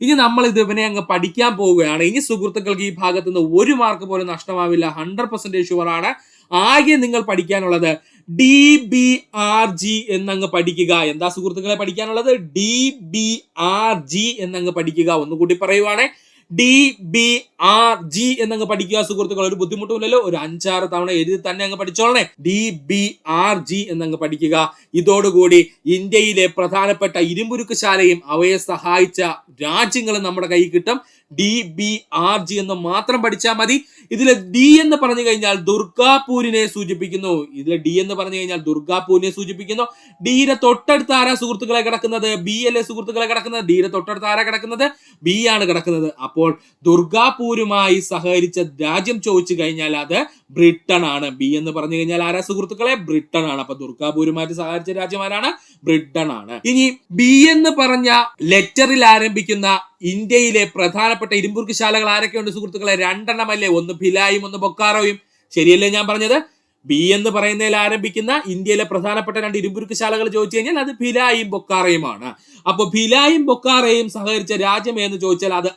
ഇനി നമ്മൾ ഇവനെ അങ്ങ് പഠിക്കാൻ പോവുകയാണ്. ഇനി സുഹൃത്തുക്കൾക്ക് ഈ ഭാഗത്ത് നിന്ന് 1 മാർക്ക് പോലും നഷ്ടമാവില്ല. 100% ഷുവർ ആണ്. ആകെ നിങ്ങൾ പഠിക്കാനുള്ളത് DBRG എന്നങ്ങ് പഠിക്കുക. എന്താ സുഹൃത്തുക്കളെ പഠിക്കാനുള്ളത്? DBRG എന്നങ്ങ് പഠിക്കുക. ഒന്നുകൂടി പറയുവാണേ, DBRG എന്നങ്ങ് പഠിക്കുക സുഹൃത്തുക്കൾ. ഒരു ബുദ്ധിമുട്ടുമില്ലല്ലോ. ഒരു 5-6 തവണ എഴുതി തന്നെ അങ്ങ് പഠിച്ചോളണേ. DBRG എന്നങ്ങ് പഠിക്കുക. ഇതോടുകൂടി ഇന്ത്യയിലെ പ്രധാനപ്പെട്ട ഇരുമ്പുരുക്ക് ശാലയും അവയെ സഹായിച്ച രാജ്യങ്ങളും നമ്മുടെ കയ്യിൽ കിട്ടും. DBRG എന്ന് മാത്രം പഠിച്ചാൽ മതി. ഇതിലെ D എന്ന് പറഞ്ഞു കഴിഞ്ഞാൽ ദുർഗാപൂരിനെ സൂചിപ്പിക്കുന്നു. ഇതിലെ D എന്ന് പറഞ്ഞു കഴിഞ്ഞാൽ ദുർഗാപൂരിനെ സൂചിപ്പിക്കുന്നു. ഡിയുടെ തൊട്ടടുത്ത് ആരാ സുഹൃത്തുക്കളെ കിടക്കുന്നത്? B അല്ലേ സുഹൃത്തുക്കളെ കിടക്കുന്നത്? ഡിയുടെ തൊട്ടടുത്ത് ആരാ കിടക്കുന്നത്? B ആണ് കിടക്കുന്നത്. അപ്പോൾ ദുർഗാപൂരുമായി സഹകരിച്ച രാജ്യം ചോദിച്ചു കഴിഞ്ഞാൽ അത് ബ്രിട്ടൻ ആണ്. B എന്ന് പറഞ്ഞു കഴിഞ്ഞാൽ ആരാ സുഹൃത്തുക്കളെ? ബ്രിട്ടൻ ആണ്. അപ്പൊ ദുർഗാപൂരുമായിട്ട് സഹകരിച്ച രാജ്യം ആരാണ്? ബ്രിട്ടൻ ആണ്. ഇനി B എന്ന് പറഞ്ഞ ലെറ്ററിൽ ആരംഭിക്കുന്ന ഇന്ത്യയിലെ പ്രധാനപ്പെട്ട ഇരുമ്പുരുക്ക് ശാലകൾ ആരൊക്കെയുണ്ട് സുഹൃത്തുക്കളെ? 2 എണ്ണമല്ലേ? ഒന്ന് ഭിലായും ഒന്ന് ബൊക്കാറോയും. ശരിയല്ലേ ഞാൻ പറഞ്ഞത്? B എന്ന് പറയുന്നതിൽ ആരംഭിക്കുന്ന ഇന്ത്യയിലെ പ്രധാനപ്പെട്ട 2 ഇരുമ്പുരുക്ക് ശാലകൾ ചോദിച്ചു കഴിഞ്ഞാൽ അത് ഭിലായും ബൊക്കാറയുമാണ്. അപ്പൊ ഭിലായും ബൊക്കാറയും സഹകരിച്ച രാജ്യം എന്ന് ചോദിച്ചാൽ അത്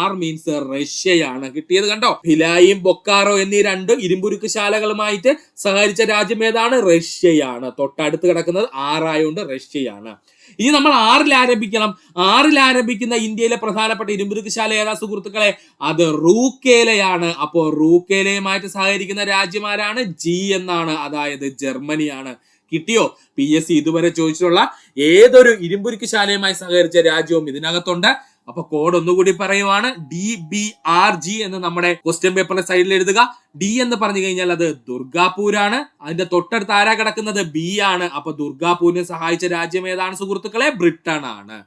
R മീൻസ് റഷ്യയാണ്. കിട്ടിയത് കണ്ടോ? ഭിലായും ബൊക്കാറോ എന്നീ 2 ഇരുമ്പുരുക്ക് ശാലകളുമായിട്ട് സഹകരിച്ച രാജ്യം ഏതാണ്? റഷ്യയാണ്. തൊട്ടടുത്ത് കിടക്കുന്നത് R ആയതുകൊണ്ട് റഷ്യയാണ്. ഇനി നമ്മൾ 6 ആരംഭിക്കണം. 6 ആരംഭിക്കുന്ന ഇന്ത്യയിലെ പ്രധാനപ്പെട്ട ഇരുമ്പുരുക്ക് ശാല ഏതാ സുഹൃത്തുക്കളെ? അത് റൂക്കേലയാണ്. അപ്പോ റൂക്കേലയുമായിട്ട് സഹകരിക്കുന്ന രാജ്യം ആരാണ്? G എന്നാണ്. അതായത് ജർമ്മനിയാണ്. കിട്ടിയോ? PSC ഇതുവരെ ചോദിച്ചിട്ടുള്ള ഏതൊരു ഇരുമ്പുരുക്ക് ശാലയുമായി സഹകരിച്ച രാജ്യവും ഇതിനകത്തുണ്ട്. അപ്പൊ കോഡ് ഒന്നുകൂടി പറയുവാണ്, DBRG എന്ന് നമ്മുടെ ക്വസ്റ്റ്യൻ പേപ്പറിന്റെ സൈഡിൽ എഴുതുക. D എന്ന് പറഞ്ഞു കഴിഞ്ഞാൽ അത് ദുർഗാപൂരാണ്. അതിന്റെ തൊട്ടടുത്ത് ആരാ കിടക്കുന്നത്? B ആണ്. അപ്പൊ ദുർഗാപൂരിനെ സഹായിച്ച രാജ്യം ഏതാണ് സുഹൃത്തുക്കളെ? ബ്രിട്ടൻ ആണ്.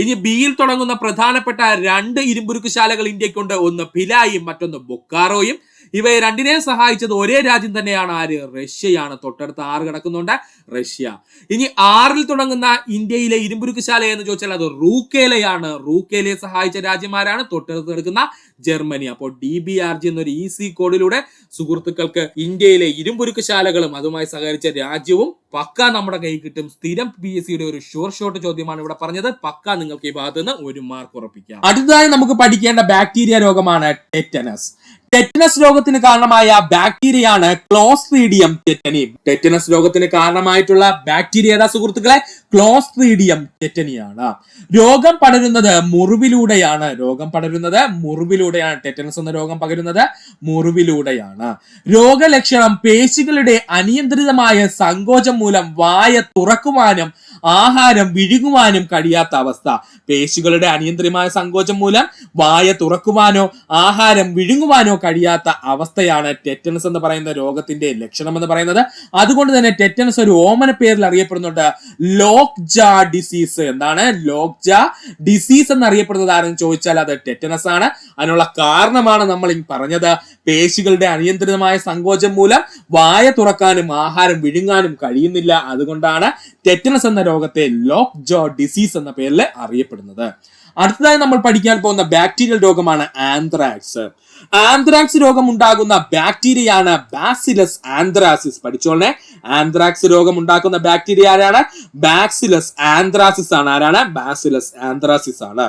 ഇനി ബിയിൽ തുടങ്ങുന്ന പ്രധാനപ്പെട്ട 2 ഇരുമ്പുരുക്ക് ശാലകൾ ഇന്ത്യക്കുണ്ട്. ഒന്ന് ഭിലായും മറ്റൊന്ന് ബൊക്കാറോയും. ഇവയെ രണ്ടിനെയും സഹായിച്ചത് ഒരേ രാജ്യം തന്നെയാണ്. ആര്? റഷ്യയാണ്. തൊട്ടടുത്ത് 6 കിടക്കുന്നുണ്ട്, റഷ്യ. ഇനി 6 തുടങ്ങുന്ന ഇന്ത്യയിലെ ഇരുമ്പുരുക്ക് ശാല എന്ന് ചോദിച്ചാൽ അത് റൂക്കേലയാണ്. റൂക്കേലയെ സഹായിച്ച രാജ്യമാരാണ്? തൊട്ടടുത്ത് കിടക്കുന്ന ജർമ്മനി. അപ്പോൾ DBRG എന്നൊരു ഈസി കോഡിലൂടെ സുഹൃത്തുക്കൾക്ക് ഇന്ത്യയിലെ ഇരുമ്പുരുക്ക് ശാലകളും അതുമായി സഹകരിച്ച രാജ്യവും പക്ക നമ്മുടെ കൈ കിട്ടും. സ്ഥിരം PSCയുടെ ഒരു ഷുവർ ഷോട്ട് ചോദ്യമാണ് ഇവിടെ പറഞ്ഞത്. പക്ക നിങ്ങൾക്ക് ഈ ഭാഗത്ത് നിന്ന് 1 മാർക്ക് ഉറപ്പിക്കാം. അടുത്തതായി നമുക്ക് പഠിക്കേണ്ട ബാക്ടീരിയ രോഗമാണ് ടെറ്റനസ്. ടെറ്റനസ് രോഗത്തിന് കാരണമായ ബാക്ടീരിയയാണ് ക്ലോസ്ട്രീഡിയം ടെറ്റനി. ടെറ്റനസ് രോഗത്തിന് കാരണമായിട്ടുള്ള ബാക്ടീരിയ ഏതാ സുഹൃത്തുക്കളെ? ക്ലോസ്ട്രീഡിയം ടെറ്റനിയാണ്. രോഗം പടരുന്നത് മുറിവിലൂടെയാണ്. ടെറ്റനസ് എന്ന രോഗം പകരുന്നത് മുറിവിലൂടെയാണ്. രോഗലക്ഷണം പേശികളുടെ അനിയന്ത്രിതമായ സങ്കോചം മൂലം വായ തുറക്കുവാനും ആഹാരം വിഴുങ്ങുവാനും കഴിയാത്ത അവസ്ഥ. പേശികളുടെ അനിയന്ത്രിതമായ സങ്കോചം മൂലം വായ തുറക്കുവാനോ ആഹാരം വിഴുങ്ങുവാനോ കഴിയാത്ത അവസ്ഥയാണ് ടെറ്റനസ് എന്ന് പറയുന്ന രോഗത്തിന്റെ ലക്ഷണം എന്ന് പറയുന്നത്. അതുകൊണ്ട് തന്നെ ടെറ്റനസ് ഒരു ഓമന പേരിൽ അറിയപ്പെടുന്നുണ്ട്, ലോക്ജാ ഡിസീസ്. എന്താണ് ലോക്ജാ ഡിസീസ് എന്നറിയപ്പെടുന്നത് ആരെന്ന് ചോദിച്ചാൽ അത് ടെറ്റനസ് ആണ്. അതിനുള്ള കാരണമാണ് നമ്മൾ ഈ പറഞ്ഞത്. പേശികളുടെ അനിയന്ത്രിതമായ സങ്കോചം മൂലം വായ തുറക്കാനും ആഹാരം വിഴുങ്ങാനും കഴിയുന്നില്ല. അതുകൊണ്ടാണ് ടെറ്റനസ് എന്ന രോഗത്തെ ലോക്ജാ ഡിസീസ് എന്ന പേരിൽ അറിയപ്പെടുന്നത്. അടുത്തതായി നമ്മൾ പഠിക്കാൻ പോകുന്ന ബാക്ടീരിയൽ രോഗമാണ് ആന്ത്രാക്സ്. ആന്ത്രാക്സ് രോഗം ഉണ്ടാകുന്ന ബാക്ടീരിയയാണ് ബാസിലസ് ആന്ത്രാസിസ്. പഠിച്ചോളെ, ആന്ത്രാക്സ് രോഗം ഉണ്ടാക്കുന്ന ബാക്ടീരിയ ആരാണ്? ബാസിലസ് ആന്ത്രാസിസ് ആണ്. ആരാണ്? ബാസിലസ് ആന്ത്രാസിസ് ആണ്.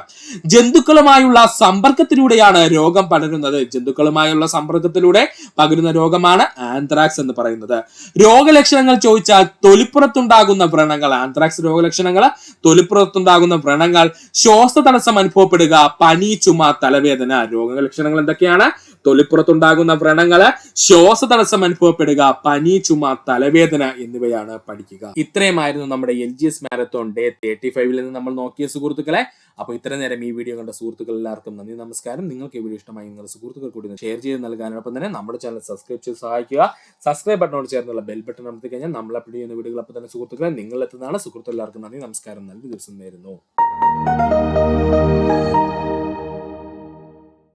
ജന്തുക്കളുമായുള്ള സമ്പർക്കത്തിലൂടെയാണ് രോഗം പടരുന്നത്. ജന്തുക്കളുമായുള്ള സമ്പർക്കത്തിലൂടെ പകരുന്ന രോഗമാണ് ആന്ത്രാക്സ് എന്ന് പറയുന്നത്. രോഗലക്ഷണങ്ങൾ ചോദിച്ചാൽ തൊലിപ്പുറത്തുണ്ടാകുന്ന വ്രണങ്ങൾ. ആന്ത്രാക്സ് രോഗലക്ഷണങ്ങൾ തൊലിപ്പുറത്തുണ്ടാകുന്ന വ്രണങ്ങൾ, ശ്വാസതടസ്സം അനുഭവപ്പെടുക, പനി, ചുമ, തലവേദന. രോഗലക്ഷണങ്ങൾ എന്തൊക്കെയാണ്? തൊലിപ്പുറത്തുണ്ടാകുന്ന വ്രണങ്ങള്, ശ്വാസതടസ്സം അനുഭവപ്പെടുക, പനി, ചുമ, തലവേദന എന്നിവയാണ് പഠിക്കുക. ഇത്രയുമായിരുന്നു നമ്മുടെ LGS മാരത്തോൺ ഡേ 35 നിന്ന് നമ്മൾ നോക്കിയ സുഹൃത്തുക്കളെ. അപ്പോൾ ഇത്ര നേരം ഈ വീഡിയോ കണ്ട സുഹൃത്തുക്കൾ എല്ലാവർക്കും നന്ദി, നമസ്കാരം. നിങ്ങൾക്ക് ഈ വീഡിയോ ഇഷ്ടമായി നിങ്ങളുടെ സുഹൃത്തുക്കൾ കൂടി ഷെയർ ചെയ്ത് നൽകാനോടൊപ്പം തന്നെ നമ്മുടെ ചാനൽ സബ്സ്ക്രൈബ് ചെയ്ത് സഹായിക്കുക. സബ്സ്ക്രൈബ് ബട്ടണോട് ചേർന്നുള്ള ബെൽ ബട്ടൺ അമർത്തി കഴിഞ്ഞാൽ നമ്മൾ അപ്ലോഡ് ചെയ്യുന്ന വീഡിയോകൾ അപ്പോൾ തന്നെ സുഹൃത്തുക്കളെ നിങ്ങൾ എത്തുന്നതാണ്. സുഹൃത്തുക്കൾ എല്ലാവർക്കും നന്ദി, നമസ്കാരം. നല്ലൊരു ദിവസം നേരുന്നു.